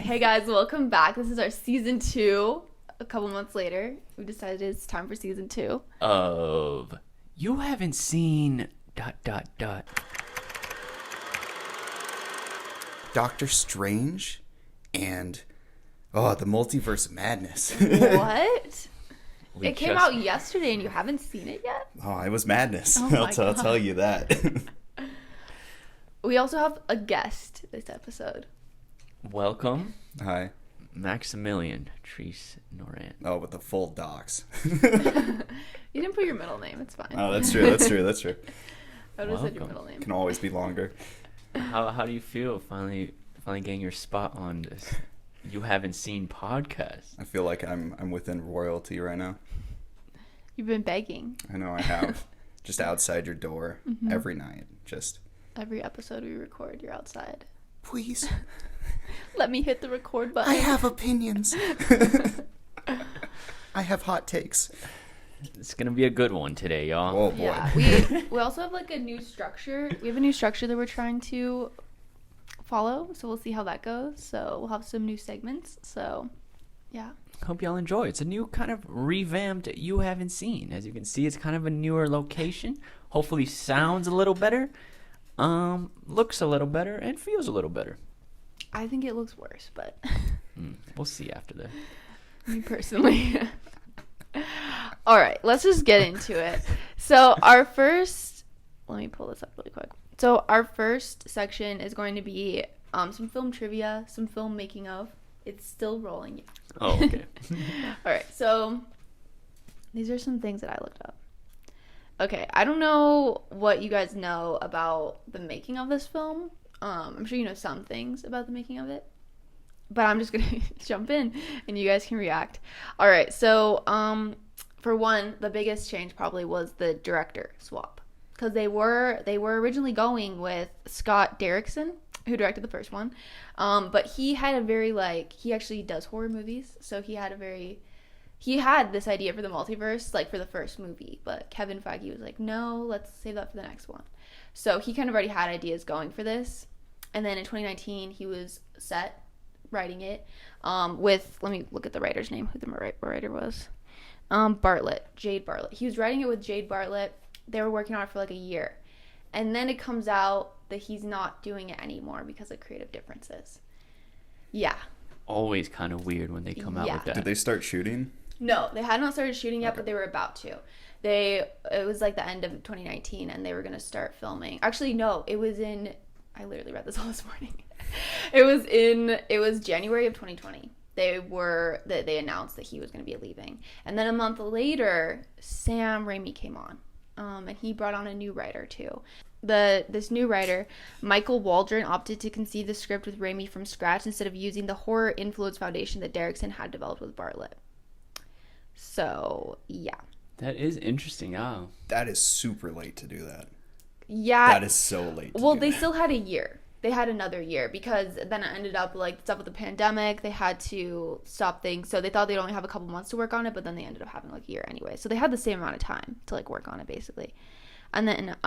Hey guys, welcome back. This is our season 2. A couple months later, we decided it's time for season 2 of You Haven't Seen ... Doctor Strange and the multiverse of madness. What? It came out yesterday and you haven't seen it yet? Oh, it was madness. Oh I'll tell you that. We also have a guest this episode. Welcome, Hi. Maximilian Treese Noran. Oh, with the full docs. You didn't put your middle name. It's fine. Oh, that's true. I would have said your middle name. Can always be longer. How do you feel finally getting your spot on this You Haven't Seen podcast? I feel like I'm within royalty right now. You've been begging. I know I have. Just outside your door every night. Just every episode we record, you're outside. Please. Let me hit the record button. I have opinions. I have hot takes. It's gonna be a good one today, y'all. Oh boy. Yeah, we also have like a new structure. We have a new structure that we're trying to follow, so we'll see how that goes. So we'll have some new segments. So yeah. Hope y'all enjoy. It's a new kind of revamped You Haven't Seen. As you can see, it's kind of a newer location. Hopefully sounds a little better, looks a little better, and feels a little better. I think it looks worse, but we'll see after that. Me personally. All right, let's just get into it. So let me pull this up really quick. So our first section is going to be some film trivia, some film making of. It's still rolling. Yeah. Oh, okay. All right, so these are some things that I looked up. Okay, I don't know what you guys know about the making of this film. I'm sure you know some things about the making of it, but I'm just gonna jump in and you guys can react. All right, so for one, the biggest change probably was the director swap, because they were originally going with Scott Derrickson, who directed the first one, but he had a very he actually does horror movies, so he had this idea for the multiverse for the first movie, but Kevin Feige was like, no, let's save that for the next one. So he kind of already had ideas going for this. And then in 2019, he was set writing it with, let me look at the writer's name, who the writer was. Jade Bartlett. He was writing it with Jade Bartlett. They were working on it for a year. And then it comes out that he's not doing it anymore because of creative differences. Yeah. Always kind of weird when they come out with that. Did they start shooting? No, they had not started shooting yet, but they were about to. It was the end of 2019, and they were going to start filming. Actually, no, it was I literally read this all this morning. It was January of 2020. They announced that he was going to be leaving. And then a month later, Sam Raimi came on. And he brought on a new writer too. This new writer, Michael Waldron, opted to conceive the script with Raimi from scratch instead of using the horror influence foundation that Derrickson had developed with Bartlett. So, yeah. That is interesting. Oh. That is super late to do that. Yeah. That is so late. Well, they still had a year. They had another year because then it ended up stuff with the pandemic. They had to stop things. So they thought they'd only have a couple months to work on it, but then they ended up having a year anyway. So they had the same amount of time to work on it basically. And then,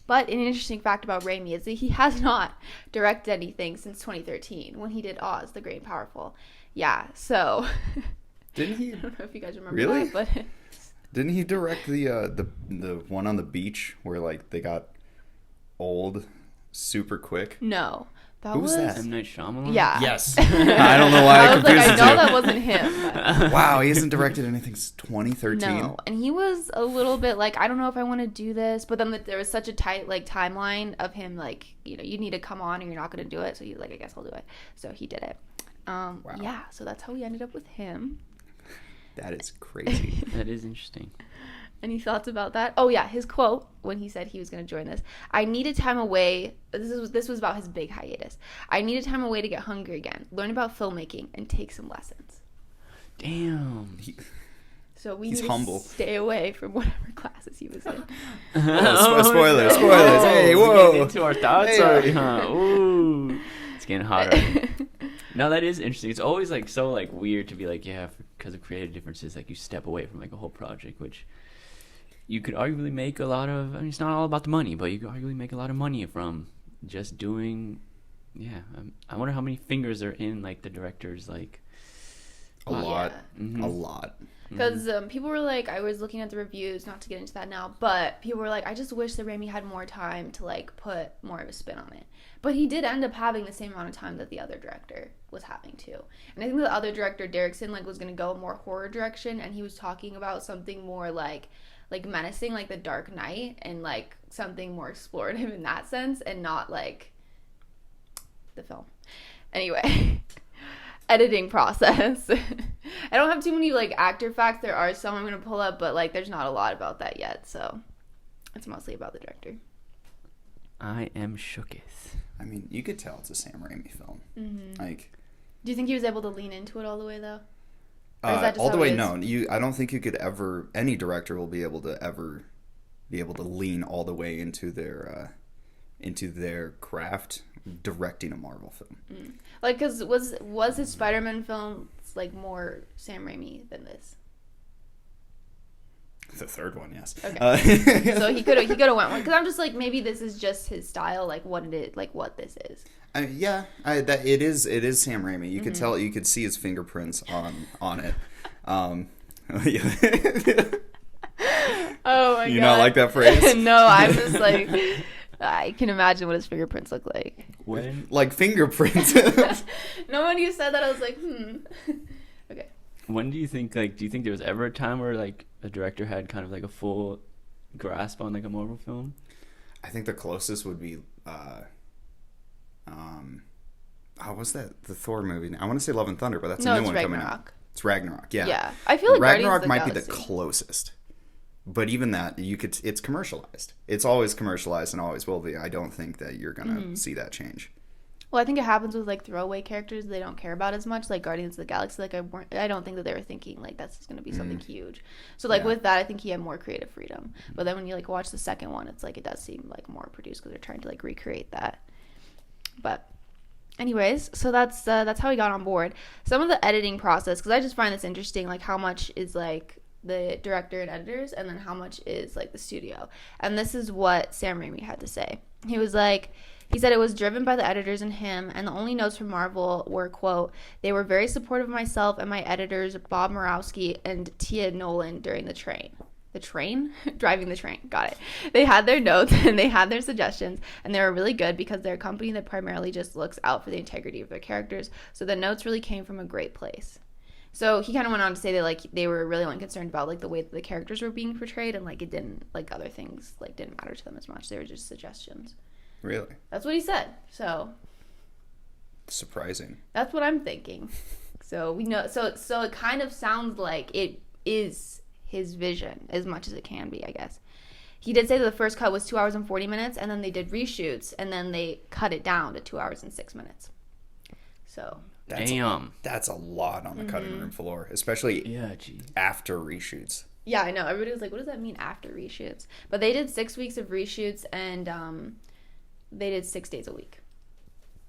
but an interesting fact about Raimi is that he has not directed anything since 2013 when he did Oz, the Great and Powerful. Yeah, so... Didn't he? I don't know if you guys remember really? that, but... Didn't he direct the one on the beach where they got old super quick? No. Who was that? M. Night Shyamalan? Yeah. Yes. I don't know why I confused the two. I know that wasn't him. But... Wow, he hasn't directed anything since 2013? No, and he was a little bit I don't know if I want to do this, but then there was such a tight timeline of him you need to come on or you're not going to do it, so he's I guess I'll do it. So he did it. Wow. Yeah, so that's how we ended up with him. That is crazy. That is interesting. Any thoughts about that? Oh yeah, his quote when he said he was going to join this. I needed time away. This was about his big hiatus. I needed time away to get hungry again, learn about filmmaking, and take some lessons. Damn. So we He's need humble. to stay away from whatever classes he was in. Spoilers. Oh, Hey, we're whoa. getting into our thoughts already, huh? Ooh. It's getting hot already. No, that is interesting. It's always so weird to be because of creative differences, you step away from a whole project, which you could arguably make a lot of. I mean, it's not all about the money, but you could arguably make a lot of money from just doing Yeah, I wonder how many fingers are in like the director's like. A lot. Yeah. Mhm. A lot. Because people were like, I was looking at the reviews, not to get into that now, but people were like, I just wish that Raimi had more time to like put more of a spin on it. But he did end up having the same amount of time that the other director was having too. And I think the other director, Derrickson, like was gonna go a more horror direction, and he was talking about something more like menacing, like The Dark Knight, and like something more explorative in that sense, and not like the film. Anyway. Editing process. I don't have too many like actor facts. There are some I'm gonna pull up, but like there's not a lot about that yet, so it's mostly about the director. I am shooketh. I mean, you could tell it's a Sam Raimi film. Mm-hmm. Like, do you think he was able to lean into it all the way though? Or is that just all the how way, it is? no. I don't think you could ever. Any director will be able to lean all the way into their craft directing a Marvel film. Mm. Like, cause was his Spider-Man film like more Sam Raimi than this? The third one, yes. Okay. So he could have went one, because I'm just like, maybe this is just his style, like what this is. It is Sam Raimi. You could tell. You could see his fingerprints on it. Oh my god. You not like that phrase? No, I'm just like, I can imagine what his fingerprints look like. When Like fingerprints. No, when you said that, I was like, Okay. when do you think there was ever a time where like a director had kind of like a full grasp on like a Marvel film? I think the closest would be what's that? The Thor movie. I want to say Love and Thunder, but that's a new one coming out. Ragnarok. It's Ragnarok. Yeah. Yeah. I feel like Ragnarok Guardians of the might be the Galaxy. closest. But even that, it's commercialized. It's always commercialized and always will be. I don't think that you're gonna see that change. Well, I think it happens with like throwaway characters they don't care about as much, like Guardians of the Galaxy. Like I don't think that they were thinking like that's going to be something huge. So like with that, I think he had more creative freedom. But then when you like watch the second one, it's like it does seem like more produced because they're trying to like recreate that. But anyways, so that's how he got on board. Some of the editing process, because I just find this interesting, like how much is like the director and editors, and then how much is like the studio. And this is what Sam Raimi had to say. He said it was driven by the editors and him, and the only notes from Marvel were, quote, "They were very supportive of myself and my editors, Bob Murawski and Tia Nolan, during the train." The train? Driving the train. Got it. They had their notes and they had their suggestions, and they were really good because they're a company that primarily just looks out for the integrity of their characters, so the notes really came from a great place. So he kind of went on to say that like they were really only concerned about like the way that the characters were being portrayed, and like it didn't, like other things like didn't matter to them as much. They were just suggestions. Really? That's what he said. So Surprising. that's what I'm thinking. So we know. So it kind of sounds like it is his vision as much as it can be, I guess. He did say that the first cut was 2 hours and 40 minutes, and then they did reshoots, and then they cut it down to 2 hours and 6 minutes. So Damn. That's a lot on the cutting room floor, especially Yeah, geez. after reshoots. yeah, I know. Everybody was like, "What does that mean after reshoots?" But they did 6 weeks of reshoots, and they did 6 days a week.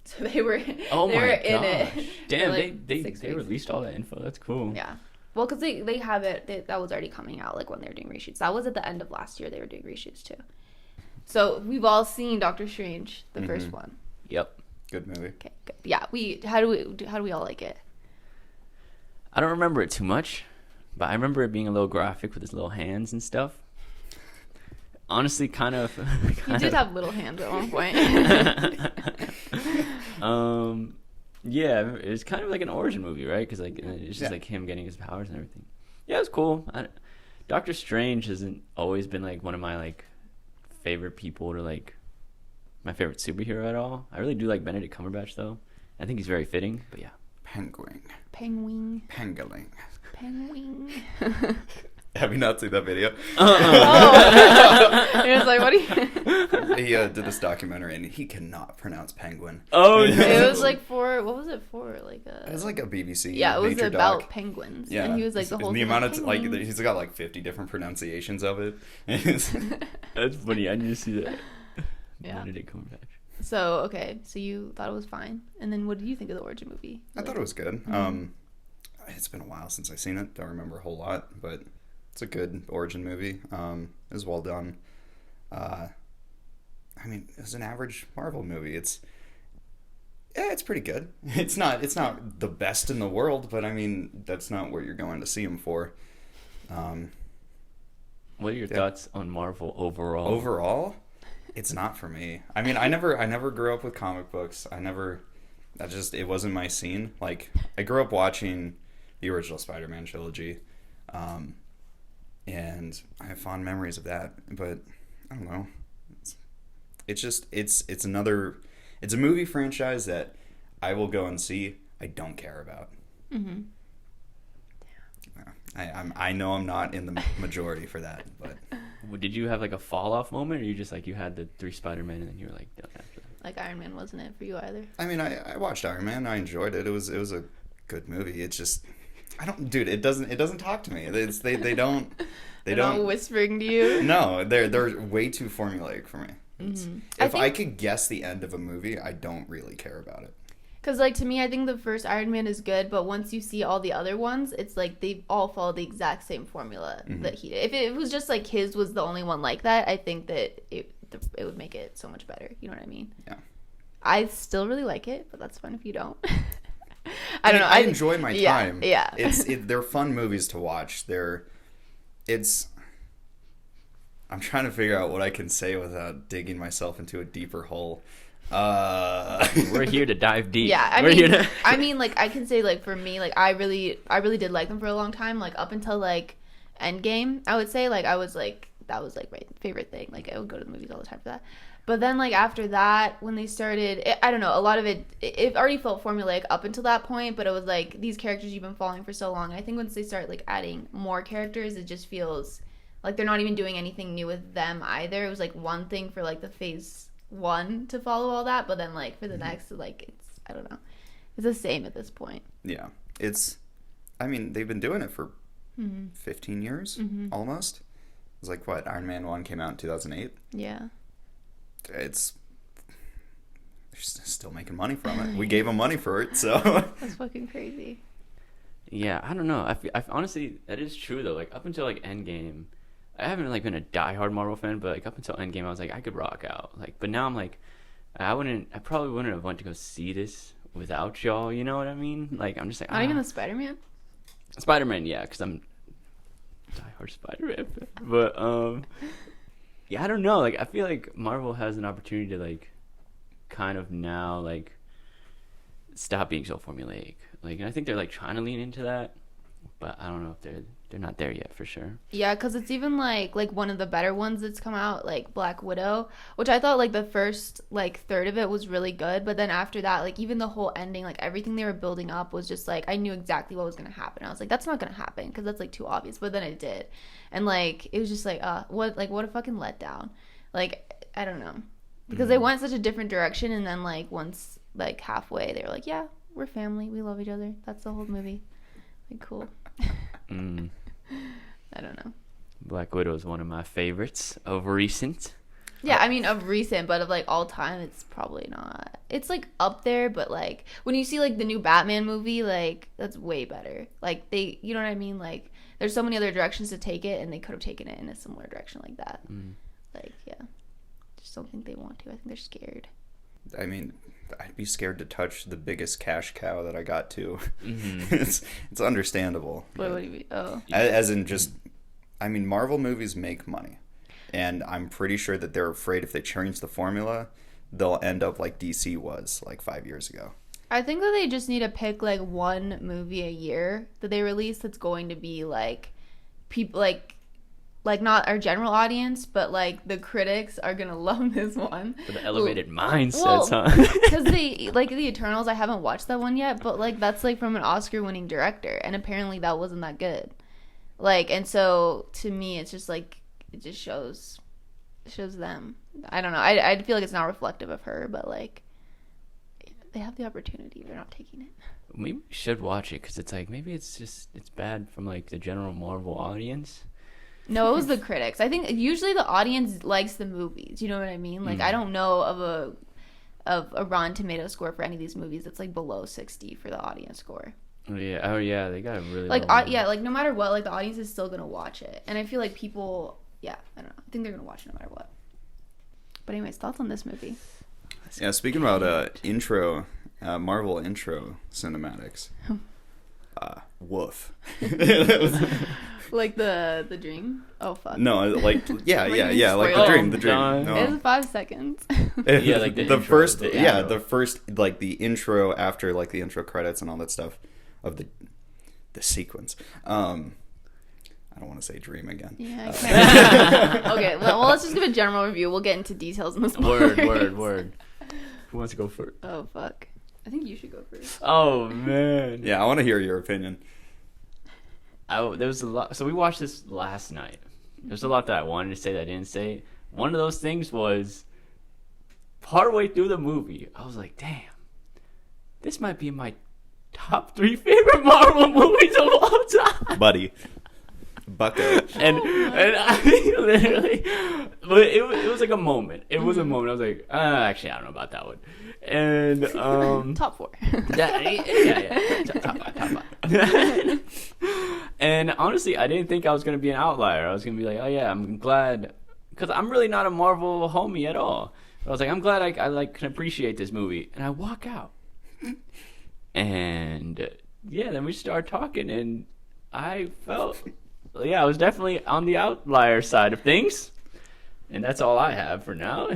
So they were Oh they my were in gosh. it. Damn, for, like, they 6 weeks. released all that info. That's cool. Yeah. Well, because they have it. That was already coming out, like, when they were doing reshoots. That was at the end of last year. They were doing reshoots, too. So, we've all seen Doctor Strange, the first one. Yep. Good movie. Okay, good. Yeah, how do we all like it? I don't remember it too much, but I remember it being a little graphic with his little hands and stuff. Honestly, kind of. You did have little hands at one point. Yeah, it's kind of like an origin movie, right? Because like it's just like him getting his powers and everything. Yeah, it was cool. Doctor Strange hasn't always been like one of my like favorite people to like my favorite superhero at all. I really do like Benedict Cumberbatch though. I think he's very fitting. But yeah, Penguin. Penguin. Penguin. Penguin. Have you not seen that video? Oh. He was like, what do you... He did this documentary and he cannot pronounce penguin. Oh, no. It was like for, what was it for? Like It was like a BBC yeah, it was nature about doc. penguins. Yeah, And he was like, the whole the thing amount was of like penguins. he's got like 50 different pronunciations of it. That's funny. I need to see that. Yeah. Benedict Cumberbatch. So, okay. So you thought it was fine. And then what did you think of the origin movie? I thought it was good. Mm-hmm. It's been a while since I've seen it. Don't remember a whole lot, but it's a good origin movie. It was well done. I mean, it was an average Marvel movie. Yeah, it's pretty good. It's not the best in the world, but I mean that's not what you're going to see him for. What are your thoughts on Marvel overall? Overall, it's not for me. I mean, I never grew up with comic books. It wasn't my scene. Like, I grew up watching the original Spider-Man trilogy, and I have fond memories of that. But I don't know. It's a movie franchise that I will go and see. I don't care about. Mm-hmm. I know I'm not in the majority for that, but Did you have like a fall off moment, or you just like you had the 3 Spider-Man and then you were like done after that? Like Iron Man wasn't it for you either? I mean, I watched Iron Man. I enjoyed it. It was a good movie. It's just dude. It doesn't talk to me. They don't whispering to you. No, they're way too formulaic for me. Mm-hmm. If I could guess the end of a movie, I don't really care about it. Because, like, to me, I think the first Iron Man is good, but once you see all the other ones, it's like they all follow the exact same formula that he did. If it was just like his was the only one like that, I think that it would make it so much better. You know what I mean? Yeah. I still really like it, but that's fine if you don't. I don't know. I enjoy my time. Yeah. They're fun movies to watch. I'm trying to figure out what I can say without digging myself into a deeper hole. We're here to dive deep. Yeah, I mean, like, I can say, like, for me, like, I really did like them for a long time, like, up until, like, Endgame, I would say, like, that was, like, my favorite thing, like, I would go to the movies all the time for that, but then, like, after that, when they started, I don't know, a lot of it already felt formulaic up until that point, but it was, like, these characters you've been following for so long, and I think once they start, like, adding more characters, it just feels like they're not even doing anything new with them either. It was, like, one thing for, like, the phase 1 to follow all that, but then like for the next, like, it's, I don't know, it's the same at this point. Yeah, I mean, they've been doing it for 15 years almost. It was like, what, Iron Man 1 came out in 2008. Yeah, they're still making money from it. We gave them money for it, so that's fucking crazy. Yeah, I don't know. I honestly, that is true though. Like up until like Endgame, I haven't like been a diehard Marvel fan, but like up until Endgame, I was like I could rock out. Like, but now I'm like, I probably wouldn't have went to go see this without y'all. You know what I mean? Like I'm just like not even the Spider-Man. Spider-Man, yeah, because I'm diehard Spider-Man fan. But yeah, I don't know. Like I feel like Marvel has an opportunity to like, kind of now like, stop being so formulaic. Like, and I think they're like trying to lean into that, but I don't know if they're not there yet for sure. Yeah, because it's even like one of the better ones that's come out, like Black Widow, which I thought like the first like third of it was really good, but then after that, like even the whole ending, like everything they were building up was just like I knew exactly what was gonna happen. I was like, that's not gonna happen because that's like too obvious, but then it did, and like it was just like what a fucking letdown. Like I don't know, because they went such a different direction, and then like once like halfway they were like, yeah, we're family, we love each other. That's the whole movie. Like cool. I don't know. Black Widow is one of my favorites of recent. Yeah, I mean of recent, but of like all time, it's probably not. It's like up there, but like when you see like the new Batman movie, like that's way better. Like you know what I mean? Like there's so many other directions to take it, and they could have taken it in a similar direction like that. Like yeah, just don't think they want to. I think they're scared. I mean, I'd be scared to touch the biggest cash cow that I got to. It's understandable. What do you mean? Oh. As in just, I mean, Marvel movies make money. And I'm pretty sure that they're afraid if they change the formula, they'll end up like DC was like 5 years ago. I think that they just need to pick like one movie a year that they release that's going to be like people like not our general audience, but like the critics are gonna love this one. For the elevated mindsets, huh? Because like the Eternals, I haven't watched that one yet, but like that's like from an Oscar-winning director, and apparently that wasn't that good. Like, and so to me, it's just like it just shows them. I don't know. I feel like it's not reflective of her, but like they have the opportunity, they're not taking it. Maybe we should watch it because it's like maybe it's bad from like the general Marvel audience. No, it was the critics. I think usually the audience likes the movies. You know what I mean? Like, I don't know of a Rotten Tomato score for any of these movies that's like below 60 for the audience score. Oh yeah, they got a really like yeah, like no matter what, like the audience is still gonna watch it, and I feel like people, yeah, I don't know, I think they're gonna watch it no matter what. But anyways, thoughts on this movie? Yeah, speaking about intro Marvel intro cinematics. Woof. Like the dream. Oh fuck. No, like yeah, like Spoiler. the dream. No. It was 5 seconds. Yeah, like the intro, first, the yeah, intro. the first, like the intro after like the intro credits and all that stuff of the sequence. I don't want to say dream again. Yeah. I can't. Okay. Well, let's just give a general review. We'll get into details in this. Word. Who wants to go first? Oh fuck. I think you should go first. Oh man. Yeah, I want to hear your opinion. There was a lot. So we watched this last night. There's a lot that I wanted to say that I didn't say. One of those things was partway through the movie, I was like, damn, this might be my top 3 favorite Marvel movies of all time. Buddy. Bucko. And I mean, literally, but it was like a moment. It was a moment. I was like, actually, I don't know about that one. And Top 4. yeah. Top five. And honestly, I didn't think I was gonna be an outlier. I was gonna be like, oh yeah, I'm glad, because I'm really not a Marvel homie at all. But I was like, I'm glad I like can appreciate this movie. And I walk out, and yeah, then we start talking, and I felt, yeah, I was definitely on the outlier side of things, and that's all I have for now.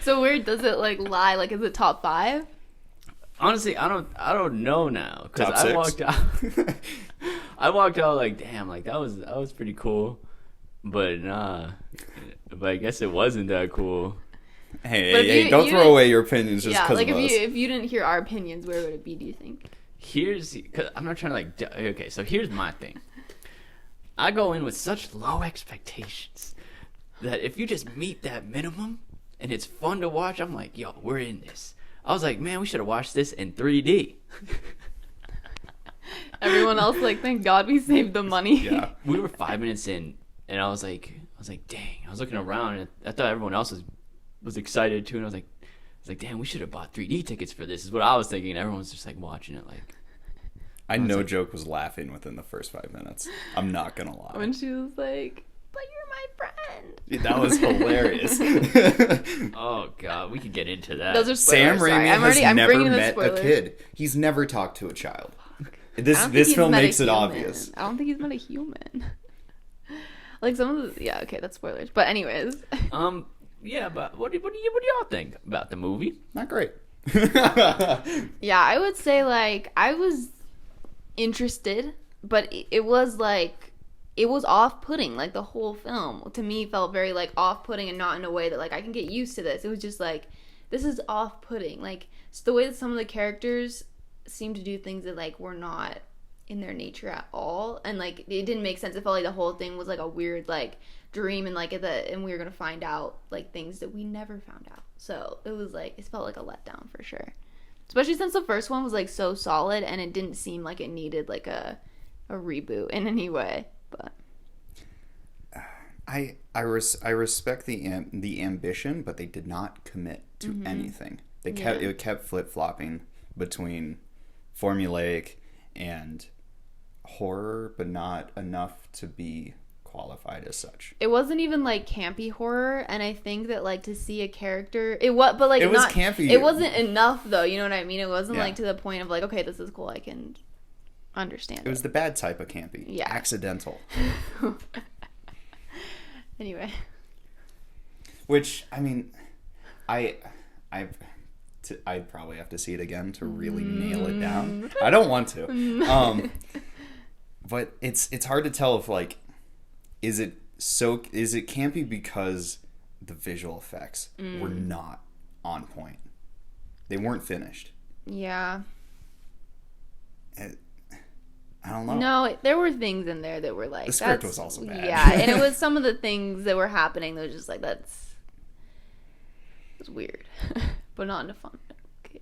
So where does it like lie? Like, is it top 5? Honestly, I don't know now, because Top I walked out like, damn, like that was pretty cool, but I guess it wasn't that cool. Hey, don't throw away your opinions just Yeah, because like of us. if you didn't hear our opinions, where would it be? Do you think? Cause I'm not trying to like, okay, so here's my thing. I go in with such low expectations that if you just meet that minimum and it's fun to watch, I'm like, yo, we're in this. I was like, man, we should have watched this in 3D. Everyone else like, thank God we saved the money. Yeah. We were 5 minutes in, and I was like, dang. I was looking around, and I thought everyone else was excited too, and I was like, damn, we should have bought 3D tickets for this. Is what I was thinking. And everyone's just like watching it, like. I no joke was laughing within the first 5 minutes. I'm not gonna lie. When she was like, but you're my friend. Dude, that was hilarious. Oh god, we could get into that. Those are Sam spoilers. Sorry. Raimi has I'm never bringing in the met a spoilers. kid. He's never talked to a child. I don't think This he's film met a makes it human. obvious. I don't think he's met a human. Like some of the, yeah, okay, that's spoilers. But anyways. Yeah, but what do y'all think about the movie? Not great. Yeah, I would say like I was interested, but it was like it was off-putting. Like the whole film to me felt very like off-putting, and not in a way that like I can get used to this. It was just like, this is off-putting. Like it's the way that some of the characters seem to do things that like were not in their nature at all, and like it didn't make sense. It felt like the whole thing was like a weird like dream, and like and we were gonna find out like things that we never found out. So it was like, it felt like a letdown for sure, especially since the first one was like so solid, and it didn't seem like it needed like a reboot in any way. But I respect the ambition, but they did not commit to anything. It kept flip-flopping between formulaic and horror, but not enough to be qualified as such. it wasn't even like campy horror, and I think that like to see a character, it was, but like It was not campy. It wasn't enough though, you know what I mean? It wasn't Yeah. like to the point of like, okay, this is cool, I can understand It was the bad type of campy. Yeah. Accidental. Anyway. Which, I mean, I'd probably have to see it again to really nail it down. I don't want to. But it's hard to tell if like, is it campy because the visual effects were not on point. They weren't finished. Yeah. I don't know. No, there were things in there that were like, The script was also bad. Yeah, and it was some of the things that were happening that was just like, it was weird, but not in a fun.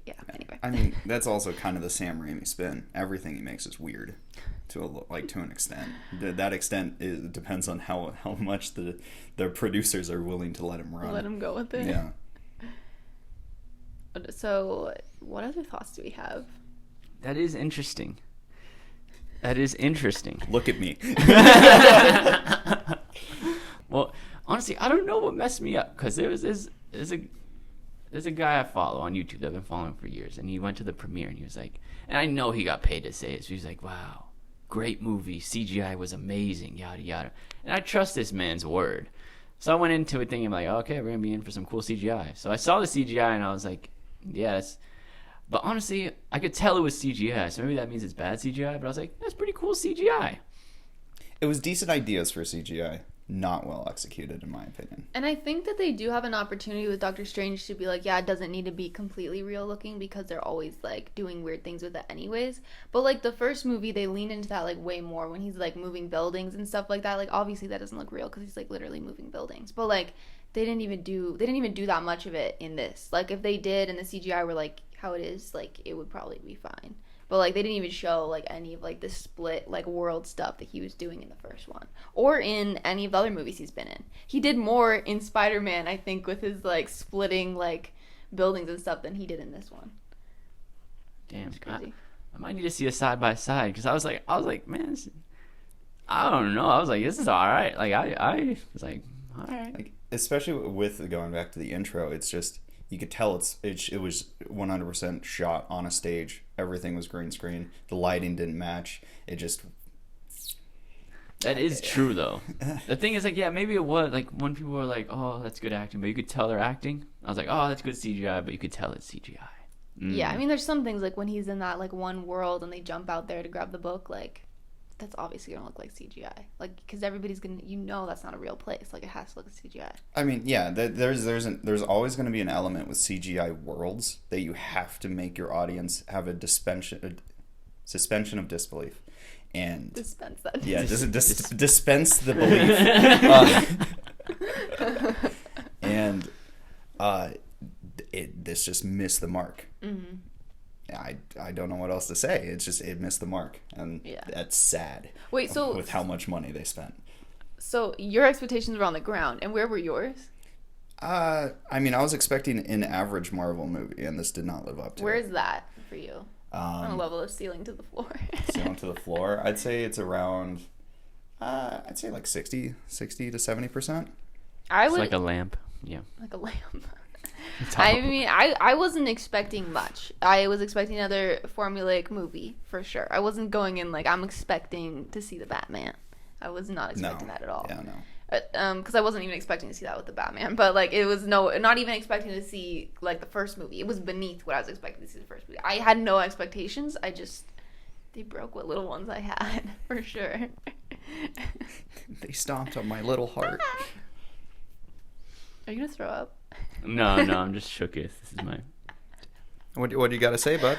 Yeah. Anyway. I mean, that's also kind of the Sam Raimi spin. Everything he makes is weird, to an extent. That extent depends on how much the producers are willing to let him run. Let him go with it. Yeah. So, what other thoughts do we have? That is interesting. Look at me. Well, honestly, I don't know what messed me up, because there's a there's a guy I follow on YouTube that I've been following for years, and he went to the premiere, and he was like, and I know he got paid to say it, so he's like, wow, great movie, CGI was amazing, yada yada, and I trust this man's word. So I went into it thinking like, okay, we're gonna be in for some cool CGI. So I saw the CGI and I was like, yes. But honestly, I could tell it was CGI, so maybe that means it's bad CGI. But I was like, that's pretty cool CGI. It was decent ideas for CGI, not well executed in my opinion. And I think that they do have an opportunity with Doctor Strange to be like, yeah, it doesn't need to be completely real looking because they're always like doing weird things with it anyways. But like the first movie, they lean into that like way more when he's like moving buildings and stuff like that. Like obviously that doesn't look real because he's like literally moving buildings. But like they didn't even do that much of it in this. Like if they did and the CGI were like how it is, like it would probably be fine. But like they didn't even show like any of like the split like world stuff that he was doing in the first one or in any of the other movies he's been in. He did more in Spider-Man, I think, with his like splitting like buildings and stuff than he did in this one. Damn, crazy. I might need to see a side by side because I was like, man, I don't know. I was like, this is all right. Like I was like, all right. Like, especially with going back to the intro, it's just you could tell it was 100% shot on a stage. Everything was green screen. The lighting didn't match. It just... That is true, though. The thing is, like, yeah, maybe it was, like, when people were like, oh, that's good acting, but you could tell they're acting. I was like, oh, that's good CGI, but you could tell it's CGI. Yeah, I mean, there's some things, like, when he's in that, like, one world and they jump out there to grab the book, like, that's obviously going to look like CGI. Like, because everybody's going to, that's not a real place. Like, it has to look like CGI. I mean, yeah, there's always going to be an element with CGI worlds that you have to make your audience have a suspension of disbelief. And dispense that. Yeah, dispense the belief. This just missed the mark. Mm-hmm. I don't know what else to say. It's just it missed the mark, and that's sad. Wait, so with how much money they spent. So your expectations were on the ground, and where were yours? I mean, I was expecting an average Marvel movie, and this did not live up to Where it. is that for you? On a level of ceiling to the floor. Ceiling to the floor, I'd say it's around. I'd say like 60 to 70%. It's like a lamp. Yeah. Like a lamp. I mean, I wasn't expecting much. I was expecting another formulaic movie, for sure. I wasn't going in like, I'm expecting to see the Batman. I was not expecting that at all. Yeah, no. Because I wasn't even expecting to see that with the Batman. But, like, it was not even expecting to see, like, the first movie. It was beneath what I was expecting to see the first movie. I had no expectations. They broke what little ones I had, for sure. They stomped on my little heart. Are you going to throw up? No, I'm just shooketh. This is my... What do you got to say, bud?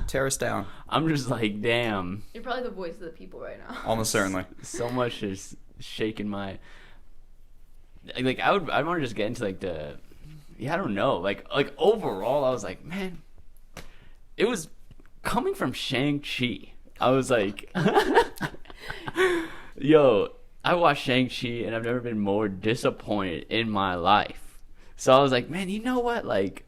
Tear us down. I'm just like, damn. You're probably the voice of the people right now. Almost certainly. So much is shaking my... Like, I want to just get into, like, the... Yeah, I don't know. Like overall, I was like, man... It was coming from Shang-Chi. I was like... Yo... I watched Shang-Chi, and I've never been more disappointed in my life. So I was like, man, you know what? Like,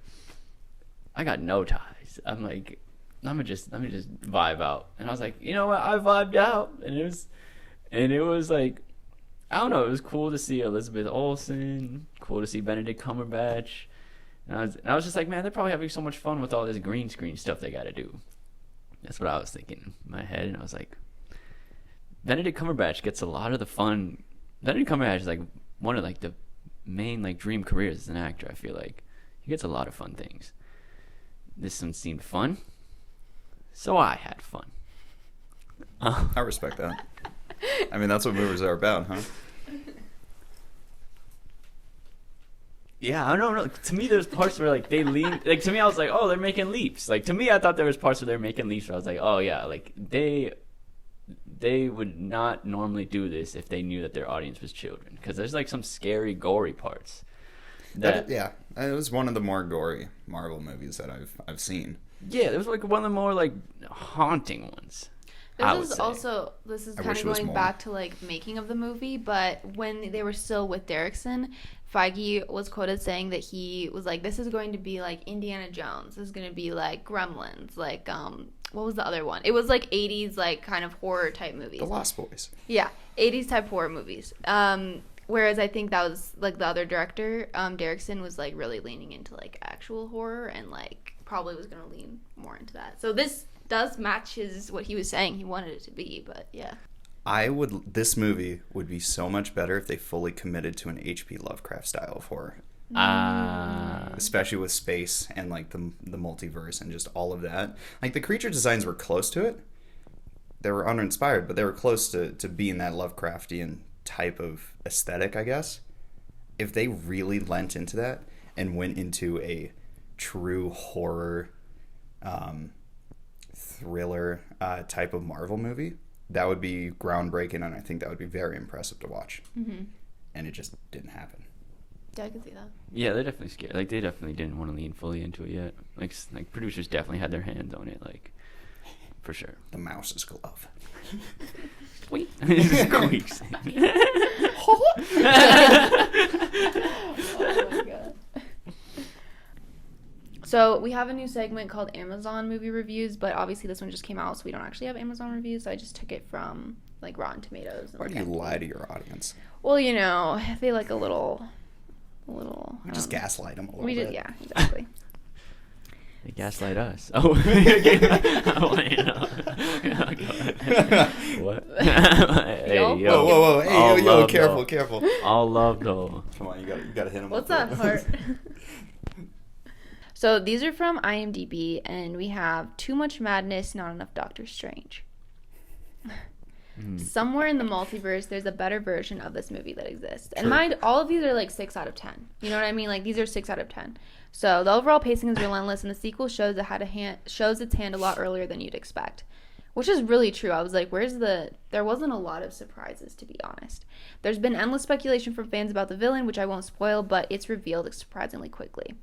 I got no ties. I'm like, let me just vibe out. And I was like, you know what? I vibed out, and it was like, I don't know. It was cool to see Elizabeth Olsen. Cool to see Benedict Cumberbatch. And I was just like, man, they're probably having so much fun with all this green screen stuff they got to do. That's what I was thinking in my head, and I was like, Benedict Cumberbatch gets a lot of the fun. Benedict Cumberbatch is like one of like the main like dream careers as an actor. I feel like he gets a lot of fun things. This one seemed fun, so I had fun. I respect that. I mean, that's what movies are about, huh? Yeah, I don't know. To me, there's parts where like they lean. Like to me, I was like, oh, they're making leaps. Like to me, I thought there was parts where they're making leaps. Where I was like, oh yeah, like they would not normally do this if they knew that their audience was children, because there's like some scary, gory parts. Yeah, it was one of the more gory Marvel movies that I've seen. Yeah, it was like one of the more like haunting ones. This is kind of going back to like making of the movie, but when they were still with Derrickson, Feige was quoted saying that he was like, this is going to be like Indiana Jones. This is going to be like Gremlins, like what was the other one? It was like 80s like kind of horror type movies. The Lost Boys. Yeah, 80s type horror movies. Whereas I think that was like the other director, Derrickson, was like really leaning into like actual horror and like probably was gonna lean more into that. So this does match what he was saying he wanted it to be, but yeah. This movie would be so much better if they fully committed to an H.P. Lovecraft style of horror. Especially with space and like the multiverse and just all of that. Like the creature designs were close to it. They were uninspired, but they were close to being that Lovecraftian type of aesthetic, I guess. If they really lent into that and went into a true horror thriller type of Marvel movie, that would be groundbreaking, and I think that would be very impressive to watch. Mm-hmm. And it just didn't happen. Yeah, I can see that. Yeah, they're definitely scared. Like, they definitely didn't want to lean fully into it yet. Like producers definitely had their hands on it, like, for sure. The mouse's glove. Squeak. Squeaks. Oh my god. So we have a new segment called Amazon movie reviews, but obviously this one just came out, so we don't actually have Amazon reviews. So I just took it from like Rotten Tomatoes. Why do you lie to your audience? Well, you know, they like a little. We just gaslight them a little bit. We did, yeah, exactly. They gaslight us. Oh, I want to know. What? Hey, yo. Whoa. Hey, yo, careful, careful. All love, though. Come on, you gotta hit him. What's that, heart? So these are from IMDb, and we have Too Much Madness, Not Enough Doctor Strange. Somewhere in the multiverse, there's a better version of this movie that exists. And mind, all of these are like 6 out of 10. You know what I mean? Like, these are 6 out of 10. So the overall pacing is relentless, and the sequel shows its hand a lot earlier than you'd expect. Which is really true. I was like, there wasn't a lot of surprises, to be honest. There's been endless speculation from fans about the villain, which I won't spoil, but it's revealed surprisingly quickly.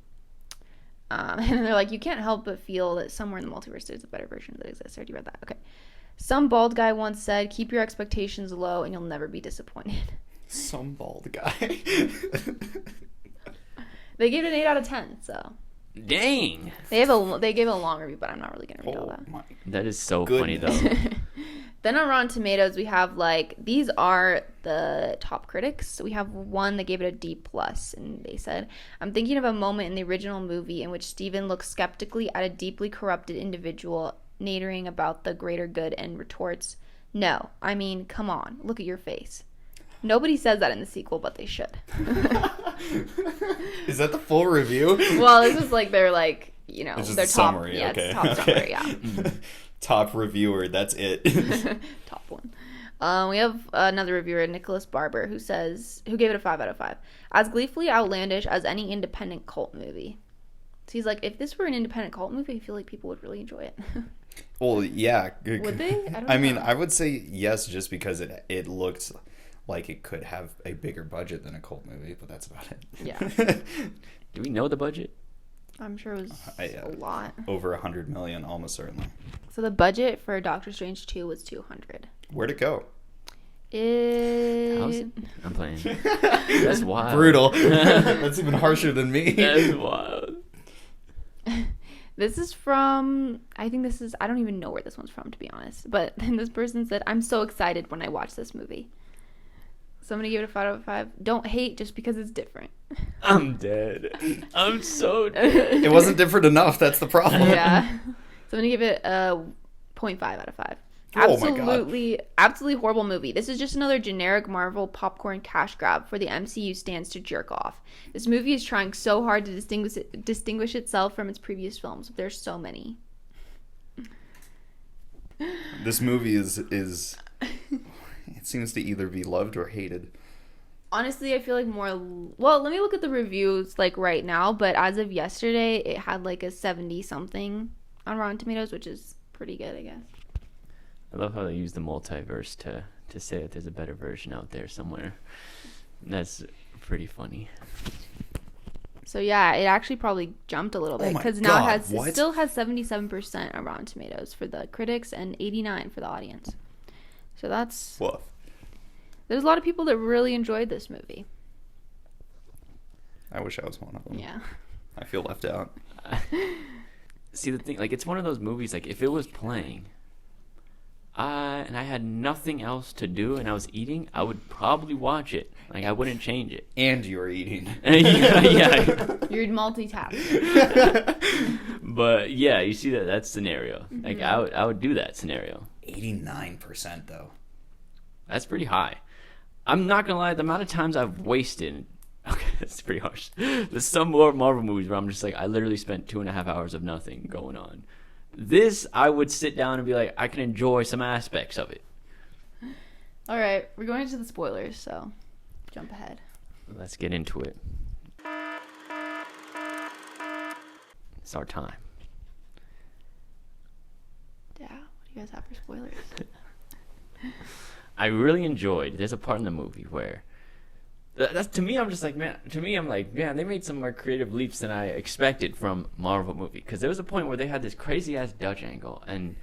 And they're like, you can't help but feel that somewhere in the multiverse there's a better version that exists. I already read that. Okay. Some bald guy once said, keep your expectations low and you'll never be disappointed. Some bald guy. They gave it an 8 out of 10, so. Dang. They gave it a long review, but I'm not really going to read all that. That is so funny, though. Then on Rotten Tomatoes, we have, like, these are the top critics. We have one that gave it a D+, and they said, I'm thinking of a moment in the original movie in which Steven looks skeptically at a deeply corrupted individual nattering about the greater good and retorts, no, I mean, come on, look at your face. Nobody says that in the sequel, but they should. Is that the full review? Well, this is like their, like, you know, their top summary. Yeah, okay. It's top summary, yeah. Top reviewer, that's it. Top one. We have another reviewer, Nicholas Barber, who gave it a 5 out of 5. As gleefully outlandish as any independent cult movie. So he's like, if this were an independent cult movie, I feel like people would really enjoy it. Well, yeah. Would they? I mean, I would say yes, just because it looked like it could have a bigger budget than a cult movie, but that's about it. Yeah. Do we know the budget? I'm sure it was a lot. Over $100 million, almost certainly. So the budget for Doctor Strange 2 was $200. Where'd it go? I'm playing. That's wild. Brutal. That's even harsher than me. That's wild. This is from, I don't even know where this one's from, to be honest. But then this person said, I'm so excited when I watch this movie. So I'm going to give it a 5 out of 5. Don't hate just because it's different. I'm dead. I'm so dead. It wasn't different enough. That's the problem. Yeah. So I'm going to give it a 0.5 out of 5. Absolutely horrible movie. This is just another generic Marvel popcorn cash grab for the MCU stands to jerk off. This movie is trying so hard to distinguish itself from its previous films. There's so many. This movie is it seems to either be loved or hated. Honestly, I feel like well, let me look at the reviews like right now, but as of yesterday, it had like a 70 something on Rotten Tomatoes, which is pretty good, I guess. I love how they use the multiverse to say that there's a better version out there somewhere. That's pretty funny. So yeah, it actually probably jumped a little bit because now it still has 77% on Rotten Tomatoes for the critics and 89% for the audience. So that's woof. There's a lot of people that really enjoyed this movie. I wish I was one of them. Yeah. I feel left out. See, the thing, like, it's one of those movies, like, if it was playing, and I had nothing else to do and I was eating, I would probably watch it. Like, I wouldn't change it. And you were eating. Yeah. You're multitasking. But yeah, you see that scenario. Like, I would do that scenario. 89% though. That's pretty high. I'm not gonna lie, the amount of times I've wasted. Okay, that's pretty harsh. There's some more Marvel movies where I'm just like, I literally spent 2.5 hours of nothing going on. This, I would sit down and be like, I can enjoy some aspects of it. All right, we're going into the spoilers, so jump ahead. Let's get into it. It's our time. Yeah, what do you guys have for spoilers? I really enjoyed. There's a part in the movie where that's to me. I'm just like, man. To me, I'm like, man. They made some more creative leaps than I expected from Marvel movie. Because there was a point where they had this crazy ass Dutch angle and